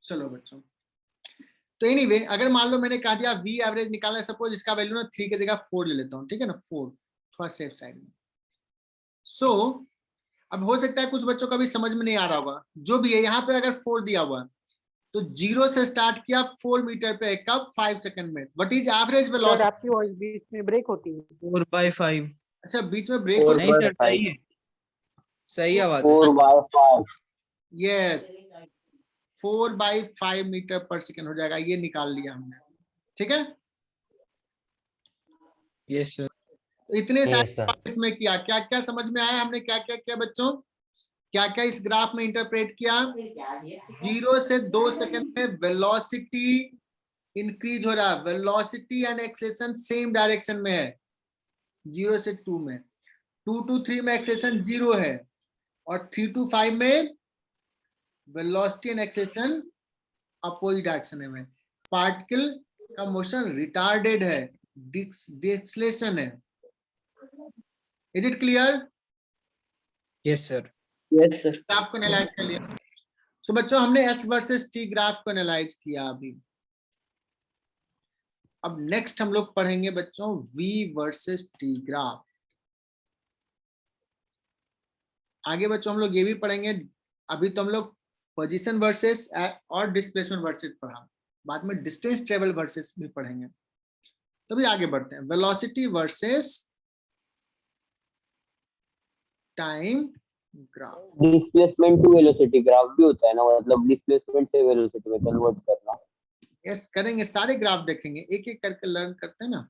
चलो बच्चों। तो एनीवे अगर मान लो मैंने कहा दिया V एवरेज निकालना है, सपोज इसका वैल्यू ना 3 की जगह 4 ले लेता हूँ, ठीक है ना, 4 थोड़ा सेफ साइड में। सो अब हो सकता है कुछ बच्चों का भी समझ में नहीं आ रहा होगा, जो भी है यहाँ पे अगर 4 दिया हुआ है तो 0 से स्टार्ट किया 4 मीटर पे, कब? 5 सेकंड में। What is average velocity? आपकी वॉइस बीच में ब्रेक होती है। 4/5। अच्छा, बीच में ब्रेक हो, नहीं सर, सही है, सही आवाज है। 4/5. यस 4/5 मीटर पर सेकंड हो जाएगा, ये निकाल लिया हमने, ठीक है। Yes sir. तो इतने सारे Yes, sir. पॉइंट्स में किया, क्या क्या समझ में आया, हमने क्या क्या किया बच्चों, क्या क्या इस ग्राफ में इंटरप्रेट किया? 0 से 2 सेकंड में वेलोसिटी इंक्रीज हो रहा है, velocity and acceleration same direction में है 0 से 2 में, 2 to 3 में एक्सेलेरेशन 0 है, और 3 to 5 में velocity and acceleration opposite direction में। पार्टिकल का मोशन रिटार्डेड है, डिस्लेशन है। Is it clear? Yes sir. Yes sir. Graph को एनालाइज कर लिया। तो बच्चों हमने S वर्सेस T ग्राफ को एनालाइज किया अभी। अब नेक्स्ट हम लोग पढ़ेंगे बच्चों V वर्सेस T ग्राफ। आगे बच्चों हम लोग ये भी पढ़ेंगे, अभी तो हम लोग पोजीशन वर्सेस और डिस्प्लेसमेंट वर्सेस पढ़ा, बाद में डिस्टेंस ट्रेवल वर्सेस भी पढ़ेंगे। तो भी आगे बढ़ते हैं, velocity versus time graph. Displacement to velocity graph भी होता है ना, मतलब डिस्प्लेसमेंट से वेलोसिटी में कन्वर्ट करना। यस करेंगे, सारे ग्राफ देखेंगे, एक एक करके लर्न करते हैं ना।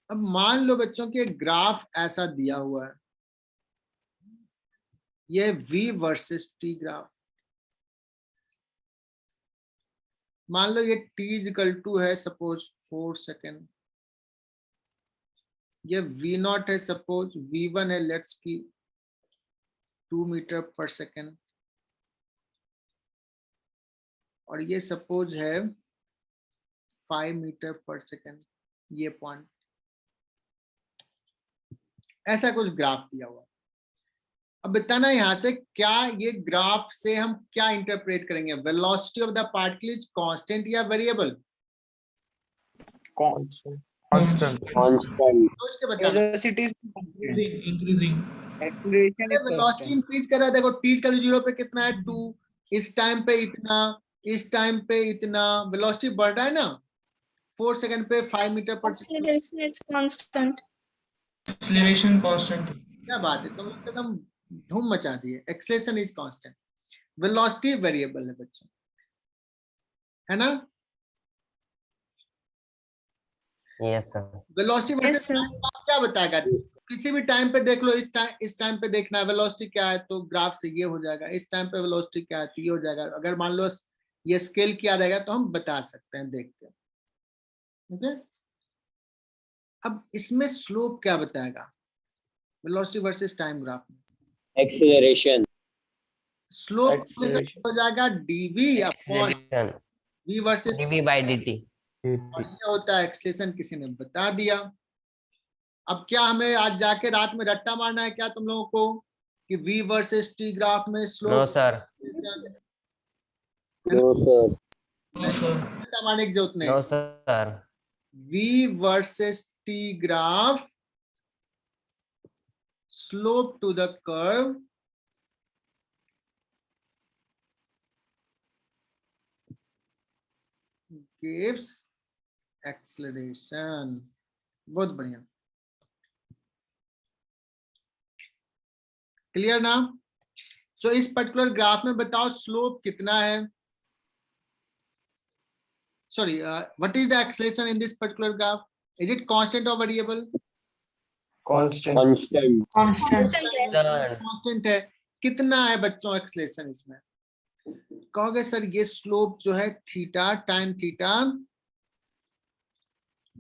अब मान लो बच्चों कि एक ग्राफ ऐसा दिया हुआ है, ये V वर्सेस T ग्राफ। मान लो ये T = है सपोज 4 सेकेंड, ये V0 है सपोज, V1 है लेट्स की 2 मीटर पर सेकेंड, और ये सपोज है 5 मीटर पर सेकेंड, ये पॉइंट। ऐसा कुछ ग्राफ दिया हुआ। अब बताना यहां से क्या ये ग्राफ से हम क्या इंटरप्रेट करेंगे, velocity of the particle is constant या वेरिएबल? Constant. कांस्टेंट. सोच के बताना। Velocity increasing. Acceleration is velocity increase कर रहा है, देखो T का 0 पे कितना है 2, इस टाइम पे इतना, इस टाइम पे इतना, वेलोसिटी बढ़ रहा है ना, 4 सेकंड पे 5 मीटर पर second. Acceleration is constant. Acceleration constant. क्या बात है, तुम लोग तो एकदम धूम मचा दिए। Acceleration is constant, velocity variable है बच्चों, है ना। Yes, sir. Velocity Yes, versus sir. Time क्या बताएगा? किसी भी टाइम पे देख लो, इस टाइम पे देखना है वेलोसिटी क्या है तो ग्राफ से ये हो जाएगा, इस टाइम पे वेलोसिटी क्या है तो ये हो जाएगा। अगर मान लो ये स्केल किया रहेगा तो हम बता सकते हैं, देखते हैं, ठीक है। अब इसमें स्लोप क्या बताएगा वेलोसिटी वर्सेस टाइम ग्राफ में? एक्सीलरेशन. स्लोप हो जाएगा dv upon Acceleration. v versus, dv by dt. और ये होता है एक्सेलेरेशन, किसी ने बता दिया। अब क्या हमें आज जाके रात में रट्टा मारना है क्या तुम लोगों को कि v वर्सेस t ग्राफ में no slope sir, no sir, no sir, रट्टा मारने की जरूरत नहीं। No sir, v versus t graph slope to the curve gives acceleration। बहुत बढ़िया, क्लियर ना? सो इस पर्टिकुलर ग्राफ में बताओ स्लोप कितना है, sorry what is the acceleration in this particular graph, is it constant और वेरिएबल? कांस्टेंट, कांस्टेंट है। कितना है बच्चों एक्सेलरेशन इसमें? कहोगे सर ये स्लोप जो है थीटा टाइम थीटा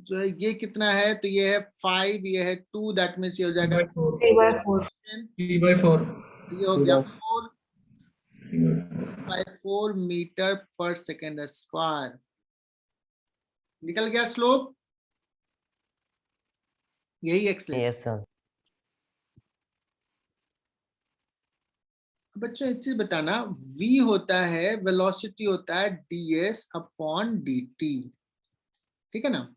जो है ये कितना है, तो ये है 5, ये है 2, दैट मीन्स ये हो जाएगा 3/4, ये हो गया 4/4 मीटर पर सेकेंड स्क्वायर, निकल गया स्लोप, यही एक्सेलरेशन। यस सर, बच्चों एक चीज बताना, v होता है वेलोसिटी होता है ds अपॉन dt, ठीक है ना?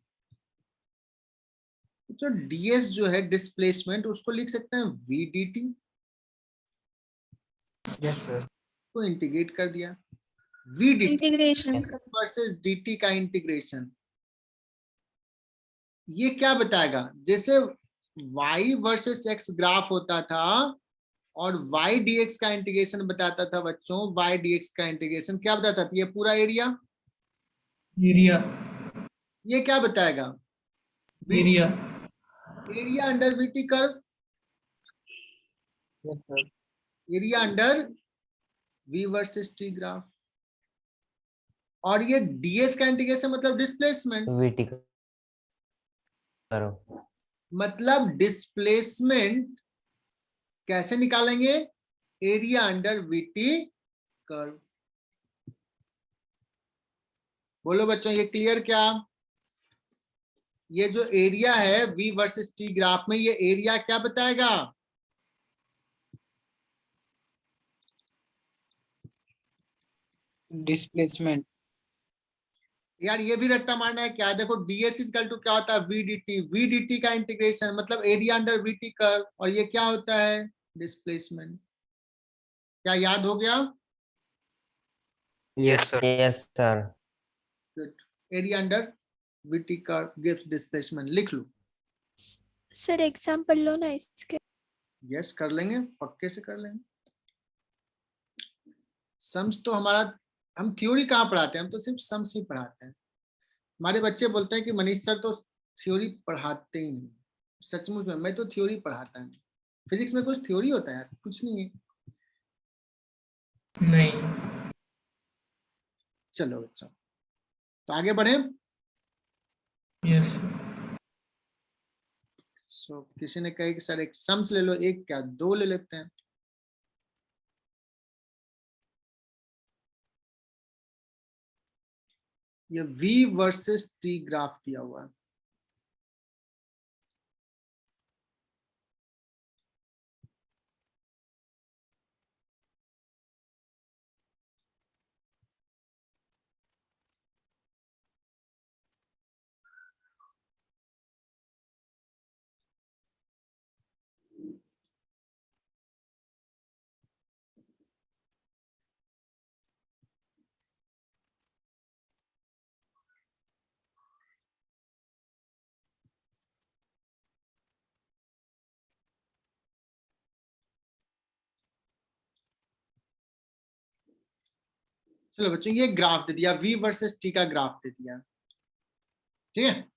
तो ds जो है डिस्प्लेसमेंट, उसको लिख सकते हैं v dt। यस सर, को इंटीग्रेट कर दिया, v dt integration versus dt का इंटीग्रेशन, ये क्या बताएगा? जैसे y वर्सेस x ग्राफ होता था और y dx का इंटीग्रेशन बताता था बच्चों, y dx का इंटीग्रेशन क्या बताता था? ये पूरा एरिया, ये क्या बताएगा? Area, area under VT curve, area under v versus t graph, और ये ds का इंटीग्रेशन मतलब डिस्प्लेसमेंट, वीटी करो, मतलब डिस्प्लेसमेंट कैसे निकालेंगे? Area under VT curve. बोलो बच्चों ये क्लियर क्या? ये जो एरिया है v वर्सेस t ग्राफ में, ये एरिया क्या बताएगा? डिस्प्लेसमेंट। यार ये भी रट्टा मारना है क्या? देखो ds इक्वल टू क्या होता है? v dt का इंटीग्रेशन मतलब एरिया अंडर वीटी कर्व, और ये क्या होता है? डिस्प्लेसमेंट। क्या याद हो गया? Yes, sir. Yes sir, good, area under VT curve gives displacement, लिख लो। सर एग्जांपल लो ना इसके। यस कर लेंगे, पक्के से कर लेंगे। सम्स तो हमारा, हम थ्योरी कहाँ पढ़ाते हैं, हम तो सिर्फ सम्स ही पढ़ाते हैं। हमारे बच्चे बोलते हैं कि मनीष सर तो थ्योरी पढ़ाते ही नहीं। सचमुच में मैं तो थ्योरी पढ़ाता हूँ। फिजिक्स में कुछ थ्योरी होता है यार? कुछ नहीं है। नहीं, चलो बच्चों तो आगे बढ़े। यस, सो किसी ने कहा कि सर एक सम्स ले लो, एक क्या दो ले लेते हैं। ये v वर्सेस t ग्राफ दिया हुआ है। चलो बच्चों ये ग्राफ दे दिया, v वर्सेस t का ग्राफ दे दिया, ठीक है।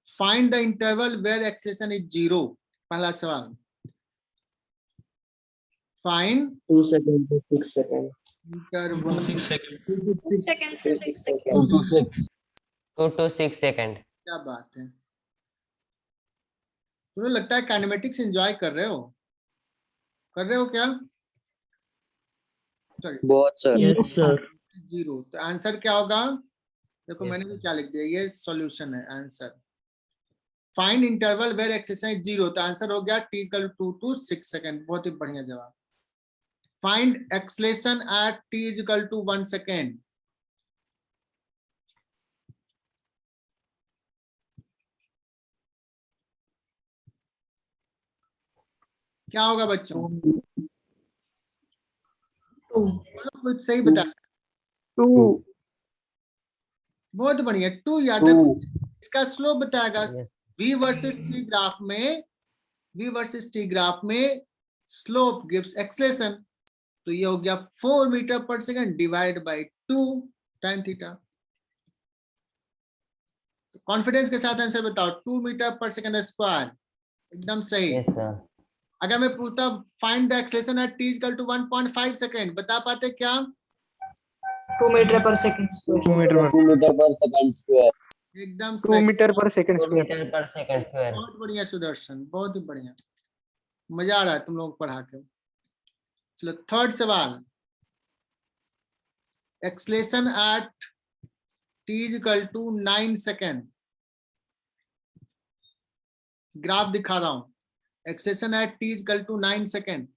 Find the interval where acceleration is 0। पहला सवाल, find 2 second to 6 second, interval 6 second, 2 second से 6 सेकंड। 2 to 6, 2 to 6 second. क्या बात है, तुम्हें लगता है काइनेमेटिक्स एंजॉय कर रहे हो? कर रहे हो क्या? सॉरी, बहुत सर। यस सर, 0, तो आंसर क्या होगा? देखो Yes, मैंने भी sir. क्या लिख दिया, ये सॉल्यूशन है answer. Find interval where acceleration is 0, तो आंसर हो गया t equal to 2 to 6 second. बहुत ही बढ़िया जवाब। Find acceleration at t is equal to 1 second. क्या होगा बच्चों? कुछ सही बता। 2 बहुत बढ़िया, 2 यार। 2 देखो इसका स्लोप बताएगा। Yes. v versus t graph में, v वर्सेस t ग्राफ में स्लोप गिव्स एक्सेलेरेशन, तो ये हो गया 4 मीटर पर second divide by 2 tan theta. Confidence के साथ आंसर बताओ। 2 मीटर पर सेकंड स्क्वायर, एकदम सही। Yes sir. अगर मैं पूछता find the acceleration at t equal to 1.5 second, बता पाते क्या? 2 मीटर पर सेकंड स्क्वायर। 2 मीटर पर सेकंड स्क्वायर। एकदम 2 सही। मीटर पर सेकंड 2 स्क्वायर। मीटर पर सेकंड स्क्वायर। बहुत बढ़िया सुदर्शन, बहुत ही बढ़िया, मजा आ रहा है तुम लोग पढ़ा के। चलो थर्ड सवाल। Acceleration at t equal to 9 second. Graph दिखा रहा हूं। Acceleration at t equal to 9 second.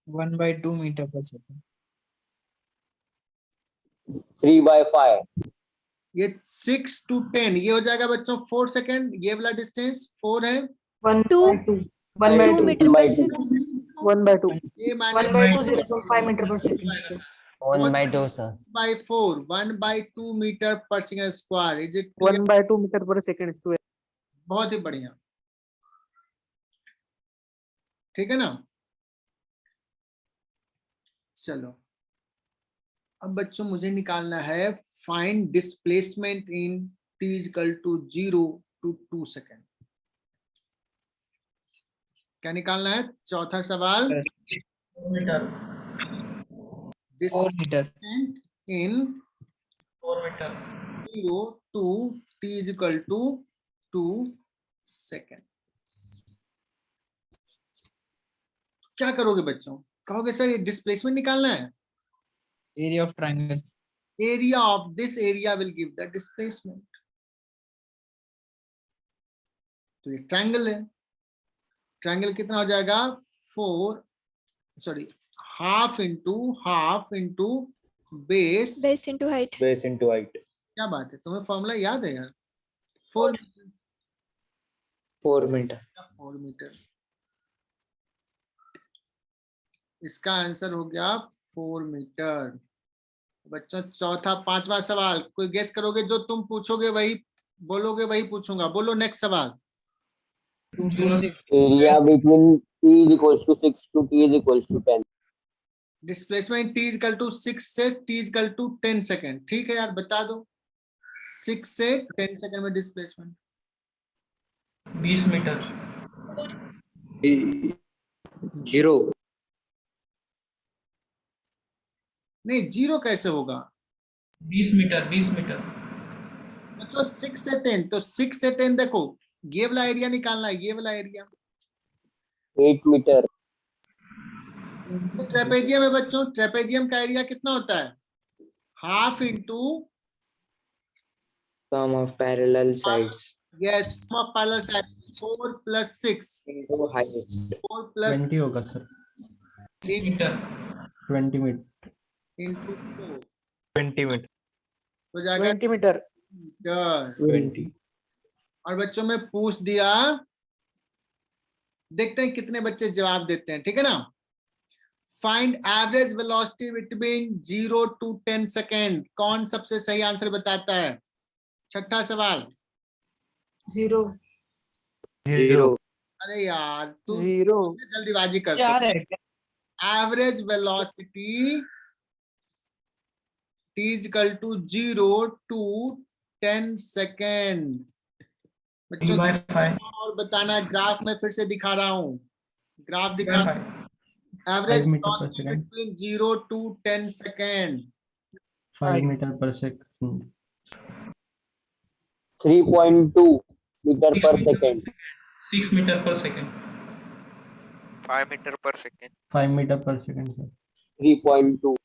1/2 metre पर सेकंड। 3/5। ये 6 to 10 ये हो जाएगा बच्चों 4 सेकंड। ये वाला डिस्टेंस 4 है। 2 1/2 मीटर पर 1/2 सेकंड। 1/2 ये माइनस 0.5 मीटर पर सेकंड स्क्वायर। 1/2 सर। 1/4 1/2 मीटर पर second square. Is it? 1/2 metre पर सेकंड स्क्वायर। बहुत ही बढ़िया, ठीक है ना। चलो अब बच्चों मुझे निकालना है find displacement in t equal to 0 to 2 second. क्या निकालना है? चौथा सवाल। Metre. 4 metre. Displacement in 4 metre. 0 to t is equal to 2 second. क्या करोगे बच्चों? कहोगे सर ये डिस्प्लेसमेंट निकालना है। Area of triangle. Area of this area will give the displacement. तो ये ट्रायंगल है। ट्रायंगल कितना हो जाएगा? 4 sorry half into base base into height. Base into height. क्या बात है, तुम्हें फॉर्मूला याद है यार। 4 मीटर। 4 मीटर। इसका आंसर हो गया 4 मीटर। बच्चों चौथा पांचवा सवाल कोई गेस करोगे? जो तुम पूछोगे वही बोलोगे, वही पूछूंगा। बोलो नेक्स्ट सवाल। Area between t is equals to 6 to t is equals to 10। Displacement t equal to 6 से t इक्वल टू 10 सेकेंड। ठीक है यार बता दो। 6 से 10 सेकेंड में डिस्प्लेसमेंट 20 मीटर। 0। नहीं, 0 कैसे होगा? 20 मीटर। 20 मीटर। बच्चों 6 से 10, तो 6 से 10 देखो ये वाला एरिया निकालना है। ये वाला एरिया 8 मीटर। ट्रेपेजियम है बच्चों। ट्रेपेजियम का एरिया कितना होता है? Half into sum of parallel sides yes sum of parallel sides 4 plus 6 into height 4 plus 20 होगा sir. 8 metre. 20 metre. into 4 20 metre. हो जाएगा 20 मीटर। मीटर। 20। और बच्चों में पूछ दिया, देखते हैं कितने बच्चे जवाब देते हैं। ठीक है ना। Find average velocity between 0 to 10 second. कौन सबसे सही आंसर बताता है? छठा सवाल। 0 अरे यार तू 0 जल्दीबाजी करता है। Average velocity t is equal to 0 to 10 second. बच्चों d/5। और बताना, ग्राफ में फिर से दिखा रहा हूँ। ग्राफ दिखा। d/5। एवरेज 5 मीटर पर velocity second. Between 0 to 10 second. 5 metre पर सेकंड। 3.2 मीटर पर सेकंड। 6 मीटर पर सेकंड। 5 मीटर पर सेकेंड। 5 मीटर पर सेकंड सर। 3.2।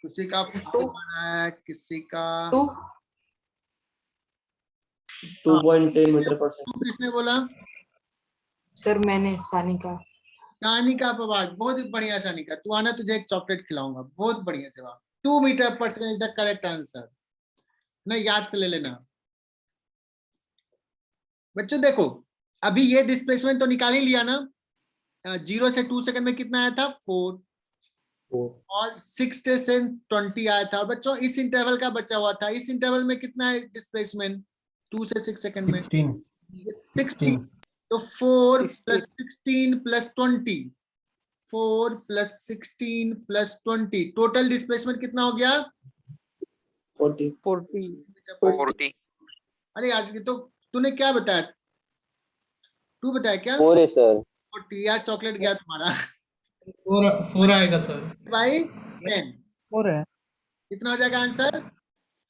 किसी का 5 बना है, किसी का 2 2.10 मीटर पर सेकंड। किसने बोला? सर मैंने सानिका। सानिका पवार, बहुत ही बढ़िया सानिका, तू आना, तुझे एक चॉकलेट खिलाऊंगा। बहुत बढ़िया जवाब, 2 मीटर पर second is the correct answer. ना याद से ले लेना बच्चों। देखो अभी ये डिस्प्लेसमेंट तो निकाल ही लिया ना, 0 से 2 सेकंड में कितना आया था? 4, और 6 से 20 आया था। और बच्चों इस इंटरवल का बचा हुआ था, इस इंटरवल में कितना है डिस्प्लेसमेंट? 2 से 6 सेकंड में 16। तो 4 + 16 + 20, 4 + 16 + 20, टोटल डिस्प्लेसमेंट कितना हो गया? 40। 40 अरे यार ये तो तूने क्या बताया? तू बताया क्या? 4 है सर। 40। यार चॉकलेट गया तुम्हारा। 4 आएगा सर। बाई 10 4 है। कितना हो जाएगा आंसर?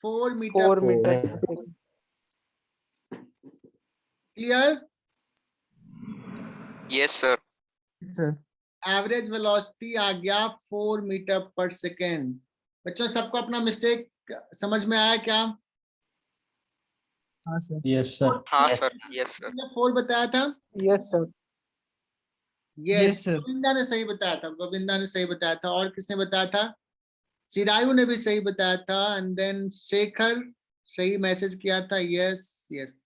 4 मीटर। 4 मीटर पर second. Clear? Yes sir. Sir average velocity आ गया 4 मीटर पर सेकेंड। बच्चों सबको अपना मिस्टेक समझ में आया क्या? हाँ सर। Yes sir. हाँ Yes. Sir, yes sir. 4 बताया था। Yes sir. Yes sir, Govinda ने सही बताया था, गोविंदा ने सही बताया था। और किसने बताया था? चिरायु ने भी सही बताया था। एंड देन शेखर सही मैसेज किया था, यस यस।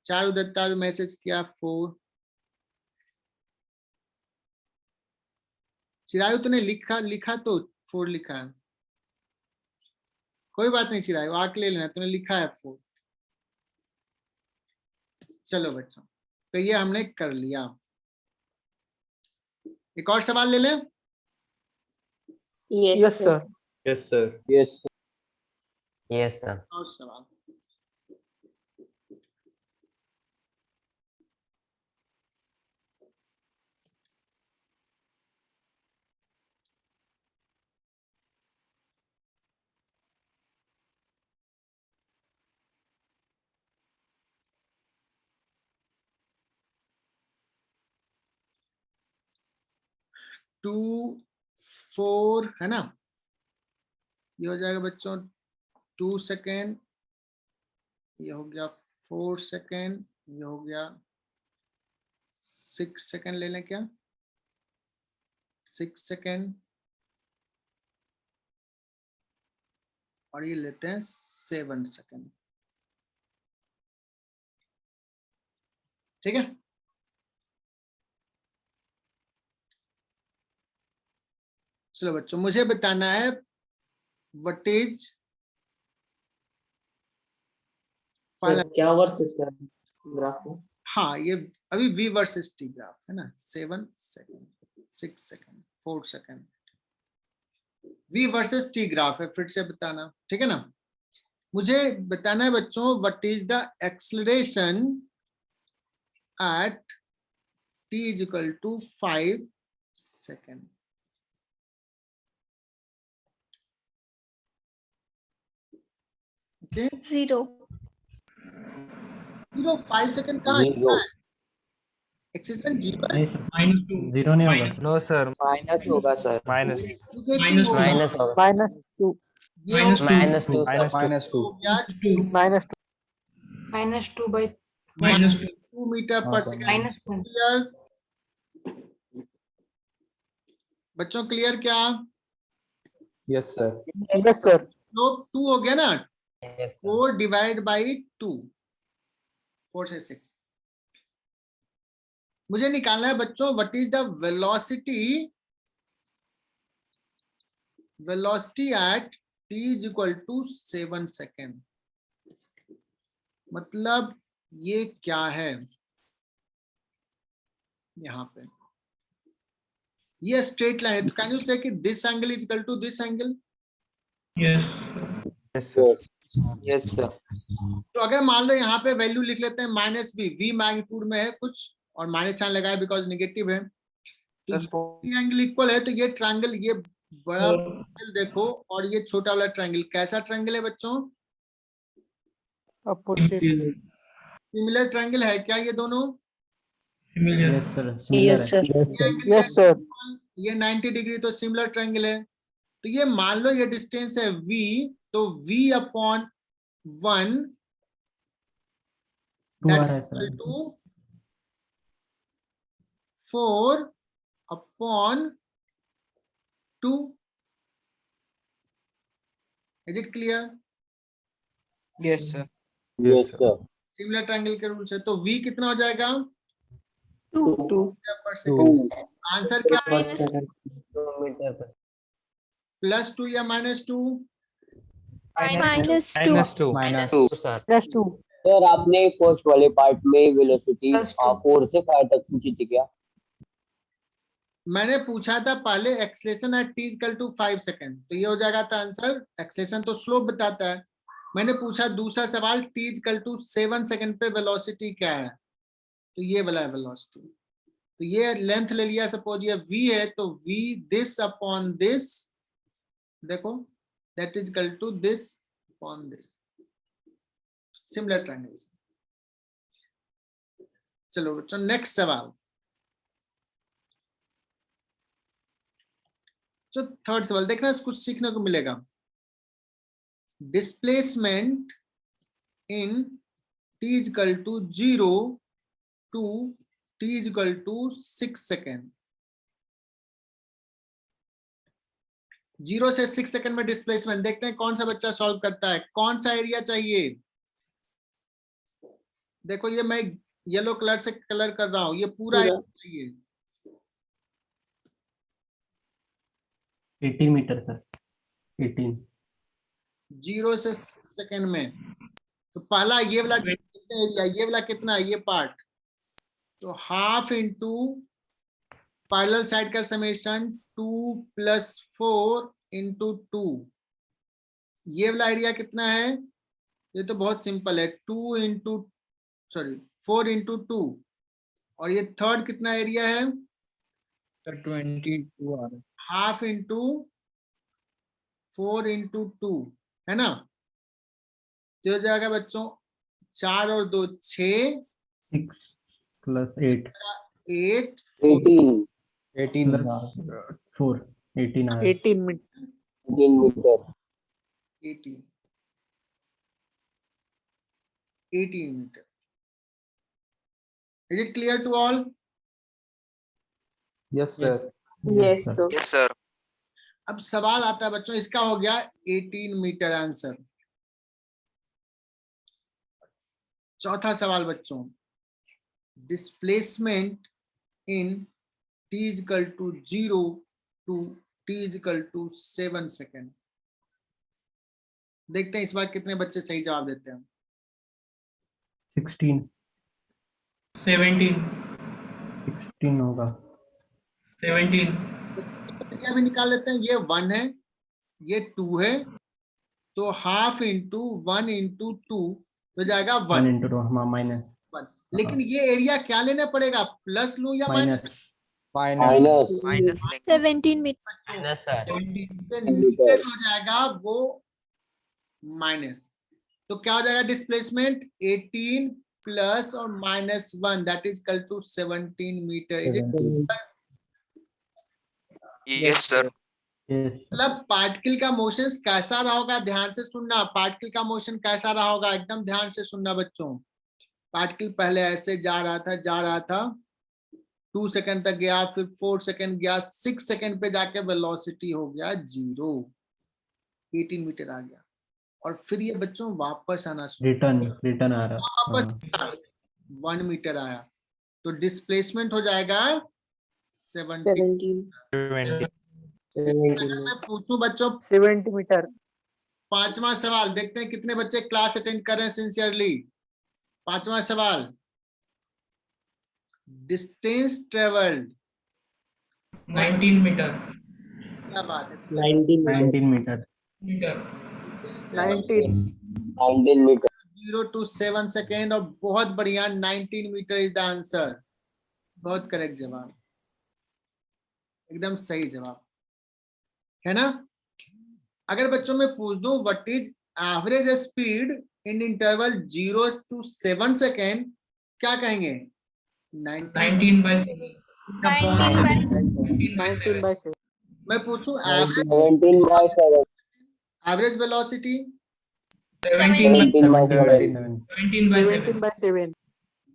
चारु दत्ता भी मैसेज किया 4। चिरायु तूने लिखा तो 4 लिखा है, कोई बात नहीं चिरायु, आके ले लेना, तूने लिखा है 4। चलो बच्चों, तो ये हमने कर लिया। एक और सवाल ले लें? Yes sir. Yes sir. Yes Yes, sir. और सवाल? टू 4 है ना, ये हो जाएगा बच्चों 2 सेकेंड, ये हो गया 4 सेकेंड, ये हो गया 6 सेकेंड। ले लें क्या? 6 सेकेंड, और ये लेते हैं 7 सेकेंड। ठीक है, चलो बच्चों मुझे बताना है व्हाट इज क्या वर्सेस ग्राफ में? हाँ ये अभी V वर्सेस T ग्राफ है ना। 7 second, 6 second, 4 second, V versus T graph है। फिर से बताना, ठीक है ना। मुझे बताना है बच्चों what is the acceleration at T = 5 second. Okay, 0. 5 second कहाँ है? एक्सेलरेशन 0 है। -2 जीरो नहीं होगा। नो सर, माइनस होगा सर। माइनस Negative होगा। Minus होगा। -2 ये हो -2 गया -2 2 मीटर पर सेकेंड। क्लियर बच्चों, क्लियर क्या? Yes sir. Yes sir. Slope 2 हो गया ना, Yes, sir. 4 डिवाइड बाई 2, 4 से 6। मुझे निकालना है बच्चों what is the velocity at T = 7 second. मतलब ये क्या है? यहाँ पे ये स्ट्रेट लाइन है, तो कैन यू से कि this angle is equal to this angle? Yes yes sir. Yes sir. तो अगर मान लो यहाँ पे वैल्यू लिख लेते हैं -v, v मैग्नीट्यूड में है कुछ और माइनस साइन लगाया बिकॉज नेगेटिव है, तो एंगल इक्वल है। तो ये ट्रायंगल, ये बड़ा ट्रायंगल देखो और ये छोटा वाला ट्रायंगल, कैसा ट्रायंगल है बच्चों? सिमिलर ट्रायंगल है क्या ये दोनों? Similar. Yes sir. Yes sir. ये 90 डिग्री, तो सिमिलर ट्रायंगल है। तो ये मान लो ये डिस्टेंस है v, तो v/1 that is equal to 4/2. Is it clear? Yes, sir. Yes, sir. Similar triangle के रूल से तो v कितना हो जाएगा? 2. 2 पर सेकंड। आंसर क्या? Minus मीटर पर +2 या -2? -2. Minus. सर +2. सर आपने फर्स्ट वाले पार्ट में वेलोसिटी +2. 4 से 5 तक पूछी थी क्या? मैंने पूछा था पहले acceleration at t equal to 5 second, तो ये हो जाएगा था आंसर। एक्सेलेरेशन तो स्लोप बताता है। मैंने पूछा दूसरा सवाल t इक्वल टू 7 सेकंड पे वेलोसिटी क्या है, तो ये वाला है वेलोसिटी। तो ये लेंथ ले लिया, सपोज ये v है तो v दिस अपॉन दिस, देखो that is equal to this upon this, similar triangle. चलो बच्चों नेक्स्ट सवाल। तो थर्ड सवाल देखना, कुछ सीखने को मिलेगा। Displacement in t equal to 0 to t equal to 6 second. 0 से 6 सेकेंड में डिस्प्लेसमेंट देखते हैं कौन सा बच्चा सॉल्व करता है। कौन सा एरिया चाहिए? देखो ये मैं येलो कलर से कलर कर रहा हूं, ये पूरा एरिया चाहिए। 18 मीटर सर, 18। 0 से 6 सेकेंड में तो पहला ये वाला एरिया, ये वाला कितना है, ये पार्ट, तो हाफ इंटू पैरेलल साइड का समेशन 2 + 4 × 2। ये वाला एरिया कितना है? ये तो बहुत सिंपल है, 4 × 2। और ये थर्ड कितना एरिया है? 22 आ रहा है। हाफ इंटू 4 × 2 है ना। तो हो जाएगा बच्चों 4 और 2 6 6 + 8 8 18 18. 4 18 आ 18 metre. 18 metre. 18 metre. Is it clear to all? Yes, sir. Yes, sir. Yes, sir. अब सवाल आता है बच्चों, इसका हो गया 18 मीटर आंसर। चौथा सवाल बच्चों, displacement in t equal to 0 to t equal to 7 second. देखते हैं इस बार कितने बच्चे सही जवाब देते हैं। 16 17 होगा। 17 एरिया भी निकाल लेते हैं। ये 1 है, ये 2 है, तो हाफ इंटू 1 × 2 तो जाएगा 1 1 × 2 हाँ माइनस। लेकिन ये एरिया क्या लेना पड़ेगा, प्लस लूं या minus? Minus. Minus length. 17 metre. Minus sir इससे नीचे जो जाएगा वो माइनस। तो क्या हो जाएगा डिस्प्लेसमेंट 18 प्लस और -1 that is equal to 17 metre. Is it? Yes, sir. Yes मतलब पार्टिकल का मोशन कैसा रहा होगा, ध्यान से सुनना। पार्टिकल का मोशन कैसा रहा होगा, एकदम ध्यान से सुनना बच्चों। पार्टिकल पहले ऐसे जा रहा था 2 सेकंड तक गया, फिर 4 सेकंड गया, 6 सेकंड पे जाके वेलोसिटी हो गया 0, 18 मीटर आ गया। और फिर ये बच्चों वापस आना शुरू, रिटर्न आ रहा। वापस 1 मीटर आया, तो डिस्प्लेसमेंट हो जाएगा 17। 17 अगर मैं पूछूं बच्चों 70 मीटर। पांचवा सवाल, देखते हैं कितने बच्चे क्लास अटेंड कर रहे हैं सिंसियरली। पांचवा सवाल, डिस्टेंस ट्रेवल्ड। 19 मीटर क्या बात है, 19 मीटर। 19 मीटर। 0 to 7 second. और बहुत बढ़िया, 19 मीटर इज द आंसर। बहुत करेक्ट जवाब, एकदम सही जवाब है ना। अगर बच्चों में पूछ दूं what is average speed in interval 0 to 7 second, क्या कहेंगे? 19/7 19/7। मैं पूछूं 17/7। Average velocity? 17/7 17/7।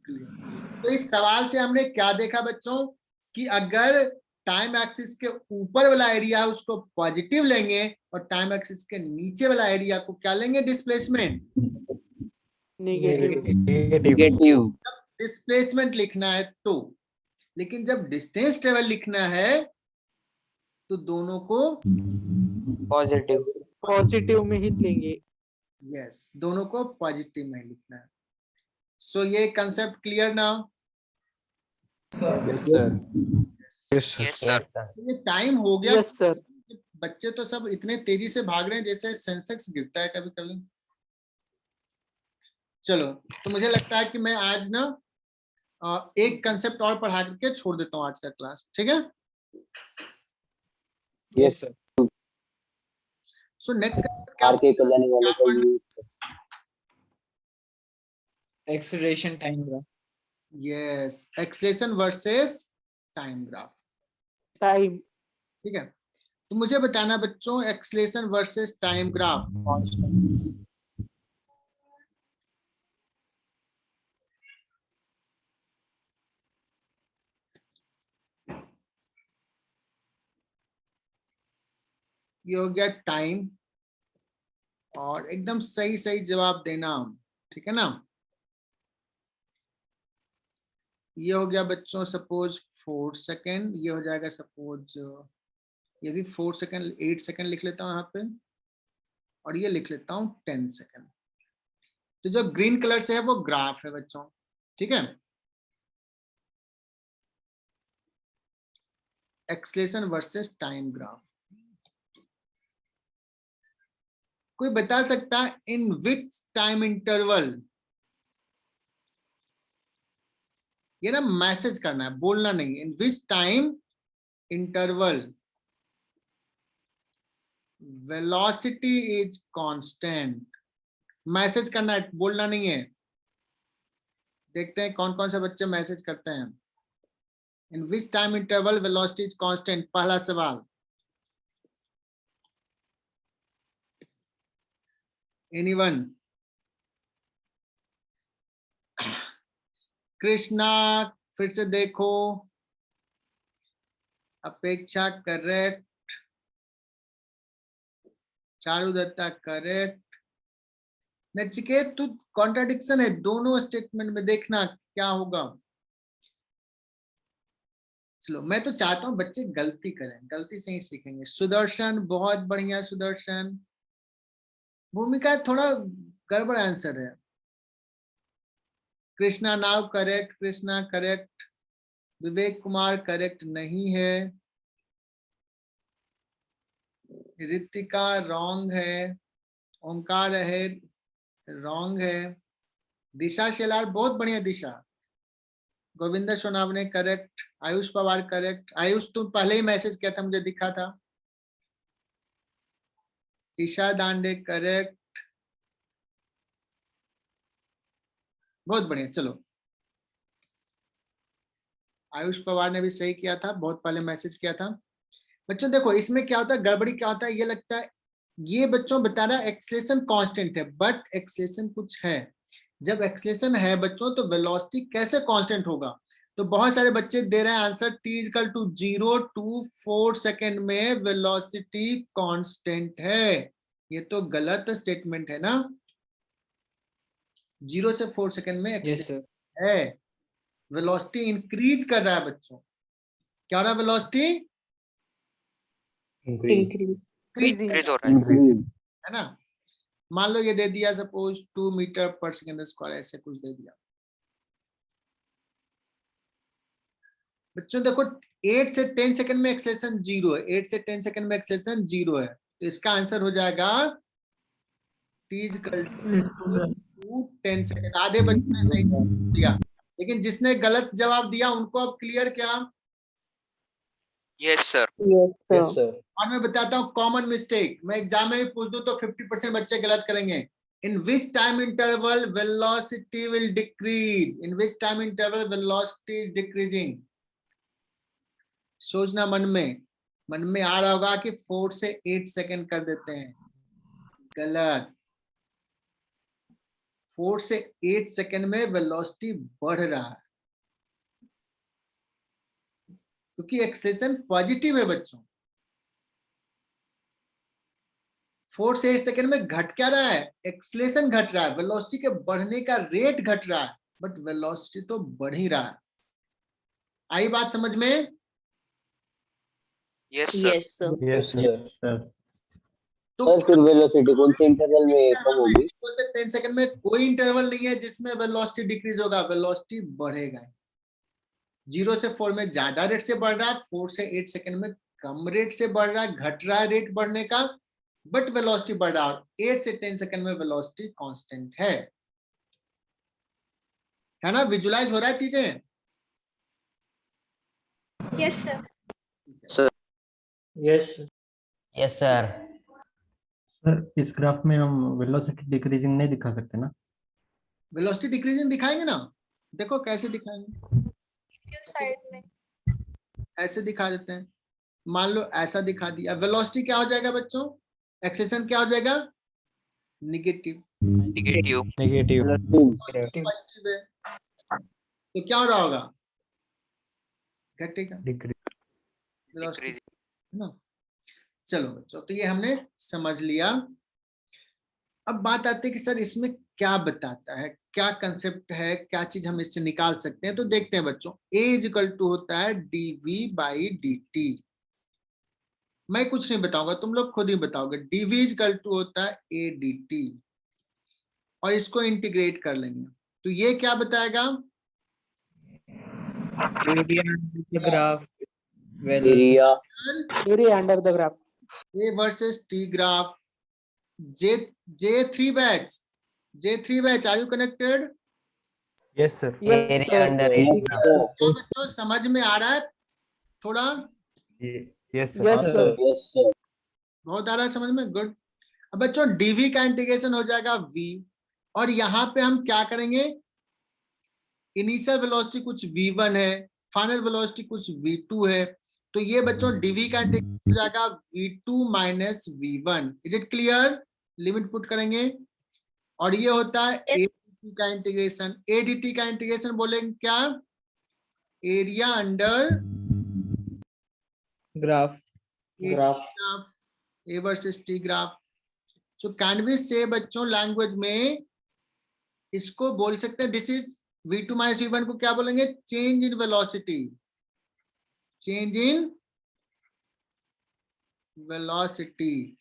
तो इस सवाल से हमने क्या देखा बच्चों कि अगर टाइम एक्सिस के ऊपर वाला एरिया है उसको पॉजिटिव लेंगे और टाइम एक्सिस के नीचे वाला एरिया को क्या लेंगे, डिस्प्लेसमेंट। नेगेटिव। नेगेटिव। डिस्प्लेसमेंट लिखना है तो, लेकिन जब डिस्टेंस ट्रेवल लिखना है तो दोनों को पॉजिटिव। पॉजिटिव में ही लेंगे। यस, दोनों को पॉजिटिव में लिखना है। सो ये कंसेप्ट क्लियर ना? Yes, sir. Yes, sir. Yes, sir. ये टाइम हो गया। Yes sir. बच्चे तो सब इतने तेजी से भाग रहे हैं जैसे सेंसेक्स गिरता है कभी कभी। चलो, तो मुझे लगता है कि मैं आज ना एक कंसेप्ट और पढ़ा करके छोड़ देता हूँ आज का क्लास, ठीक है? Yes sir. सो नेक्स्ट क्या? आर के कल्याणी वाले का use. Acceleration time graph. Yes, acceleration versus time graph. Time. ठीक है, तो मुझे बताना बच्चों एक्सेलेरेशन वर्सेस टाइम ग्राफ। ये हो गया टाइम, और एकदम सही सही जवाब देना, ठीक है ना? ये हो गया बच्चों सपोज 4 सेकेंड, ये हो जाएगा सपोज ये भी 4 सेकेंड, 8 सेकेंड लिख लेता हूँ यहाँ पे, और ये लिख लेता हूँ 10 सेकेंड। तो जो ग्रीन कलर से है वो ग्राफ है बच्चों, ठीक है? Acceleration versus time graph. कोई बता सकता है इन विच टाइम इंटरवल? ये ना मैसेज करना है, बोलना नहीं। In which time interval velocity is constant. Message करना है, बोलना नहीं है। देखते हैं कौन कौन से बच्चे मैसेज करते हैं। In which time interval velocity is constant, पहला सवाल। एनीवन? कृष्णा फिर से देखो, अपेक्षा करेक्ट, चारुदत्ता करेक्ट, नचिकेत तू कॉन्ट्राडिक्शन है दोनों स्टेटमेंट में, देखना क्या होगा। चलो, मैं तो चाहता हूं बच्चे गलती करें, गलती से ही सीखेंगे। सुदर्शन बहुत बढ़िया, सुदर्शन। भूमिका थोड़ा गड़बड़ आंसर है। Krishna now correct, Krishna correct. Vivek Kumar correct नहीं है। रितिका रॉन्ग है। ओंकार है, रॉन्ग है। दिशा शेलार बहुत बढ़िया, दिशा। गोविंदा सोनावने करेक्ट। आयुष पवार करेक्ट। आयुष तुम पहले ही मैसेज किया था, मुझे दिखा था। ईशा दांडे करेक्ट, बहुत बढ़िया। चलो, आयुष पवार ने भी सही किया था, बहुत पहले मैसेज किया था। बच्चों देखो इसमें क्या होता है, गड़बड़ी क्या होता है, ये लगता है ये बच्चों बता रहा है एक्सेलेरेशन कांस्टेंट है, बट एक्सेलेरेशन कुछ है। जब एक्सेलेरेशन है बच्चों तो वेलोसिटी कैसे कांस्टेंट होगा? तो बहुत सारे बच्चे दे रहे हैं answer t equal to 0 to 4 second में वेलोसिटी कांस्टेंट है। ये तो गलत स्टेटमेंट है ना। 0 से 4 सेकेंड में एक्सेलेरेशन है, वेलोसिटी इंक्रीज कर रहा है बच्चों। क्या हो रहा है? वेलोसिटी Increase हो रहा है। है ना। मान लो ये दे दिया सपोज 2 मीटर पर सेकेंड स्क्वायर, ऐसे कुछ दे दिया। बच्चों देखो 8 से 10 सेकंड में एक्सेलेरेशन 0 है, 8 से 10 सेकंड में एक्सेलेरेशन 0 है, तो इसका आंसर हो जाएगा t इक्वल टू 10 सेकंड। आधे बच्चों ने सही दिया, लेकिन जिसने गलत जवाब दिया उनको अब क्लियर क्या? Yes, sir. Yes sir. और मैं बताता हूँ कॉमन मिस्टेक, मैं एग्जाम में भी पूछ दूं तो 50% बच्चे गलत करेंगे। In which time interval velocity will decrease? In which time interval velocity is decreasing? सोचना मन में आ रहा होगा कि 4 से 8 सेकेंड कर देते हैं, गलत। 4 से 8 सेकंड में वेलोसिटी बढ़ रहा है, क्योंकि एक्सेलेरेशन पॉजिटिव है बच्चों। 4 से 8 सेकंड में घट क्या रहा है, एक्सेलेरेशन घट रहा है, वेलोसिटी के बढ़ने का रेट घट रहा है, बट वेलोसिटी तो बढ़ ही रहा है। आई बात समझ में? Yes, sir. Yes, sir. Sir तो सर फिर वेलोसिटी कौन से इंटरवल में कम होगी? 0 से 10 सेकंड में कोई इंटरवल नहीं है जिसमें वेलोसिटी डिक्रीज होगा, वेलोसिटी बढ़ेगा। 0 से 4 में ज्यादा रेट से बढ़ रहा है, 4 से 8 सेकंड में कम रेट से बढ़ रहा है, घट रहा है रेट बढ़ने का, बट वेलोसिटी बढ़ रहा है। 8 से 10 सेकंड में वेलोसिटी कांस्टेंट है ना? विजुलाइज हो रहा है चीजें? Yes, sir. Yes yes sir. Sir इस ग्राफ में हम वेलोसिटी डिक्रीजिंग नहीं दिखा सकते ना? वेलोसिटी डिक्रीजिंग दिखाएंगे ना, देखो कैसे दिखाएंगे, साइड में ऐसे दिखा देते हैं। मान लो ऐसा दिखा दिया, वेलोसिटी क्या हो जाएगा बच्चों, एक्सेलेरेशन क्या हो जाएगा, निगेटिव। Negative. Negative. पॉजिटिव है तो क्या हो रहा होगा, घटेगा Decrease. Velocity, Decrease. है ना? चलो बच्चों, तो ये हमने समझ लिया। अब बात आती है कि सर इसमें क्या बताता है, क्या कंसेप्ट है, क्या चीज हम इससे निकाल सकते हैं। तो देखते हैं बच्चों, A इज इक्वल टू होता है dv/dt। मैं कुछ नहीं बताऊंगा, तुम लोग खुद ही बताओगे। dv इज इक्वल टू होता है a dt, और इसको इंटीग्रेट कर लेंगे तो ये क्या बताएगा, area under the graph area area under the graph. a versus t graph. J3 batch are you connected? Yes, sir. Area under क्या बच्चों समझ में आ रहा है थोड़ा? Yes, sir. Yes sir. Yes sir. बहुत आ रहा है समझ में, गुड। अब बच्चों dv का इंटीग्रेशन हो जाएगा v, और यहाँ पे हम क्या करेंगे, इनिशियल वेलोसिटी कुछ v1 है, फाइनल वेलोसिटी कुछ v2 है, तो ये बच्चों dv का इंटीग्रेशन हो जाएगा v2 minus v1। Is it clear? Limit put करेंगे, और ये होता है adt का इंटीग्रेशन। adt का इंटीग्रेशन बोलेंगे क्या, area under graph. Graph, A versus T graph. So can we say बच्चों लैंग्वेज में इसको बोल सकते हैं, this is v2 minus v1 को क्या बोलेंगे, change in velocity, change in velocity.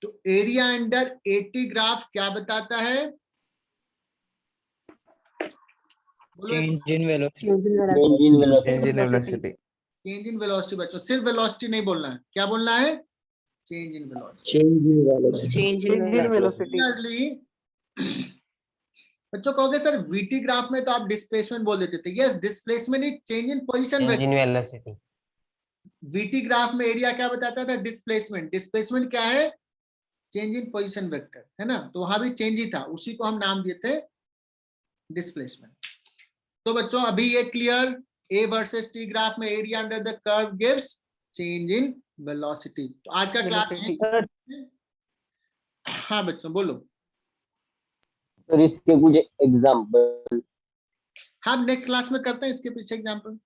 तो एरिया अंडर 80 ग्राफ क्या बताता है, बोलो Change in velocity. Change in Change in velocity. velocity. Change in velocity. बच्चों सिर्फ वेलोसिटी नहीं बोलना है, क्या बोलना है, change in velocity. Change in velocity. Similarly बच्चों कहोगे सर वीटी ग्राफ में तो आप डिस्प्लेसमेंट बोल देते थे, yes displacement is change in position. Change in velocity. VT graph में एरिया क्या बताता था, डिस्प्लेसमेंट। डिस्प्लेसमेंट क्या है, चेंज इन पोजीशन वेक्टर, है ना? तो वहां भी चेंज ही था, उसी को हम नाम दिए थे डिस्प्लेसमेंट। तो बच्चों अभी ये clear, a versus T graph में area under the curve gives change in velocity. तो आज का क्लास हाँ बच्चों बोलो। सर इसके कुछ एग्जांपल? हाँ नेक्स्ट क्लास में करते हैं इसके पीछे एग्जाम्पल।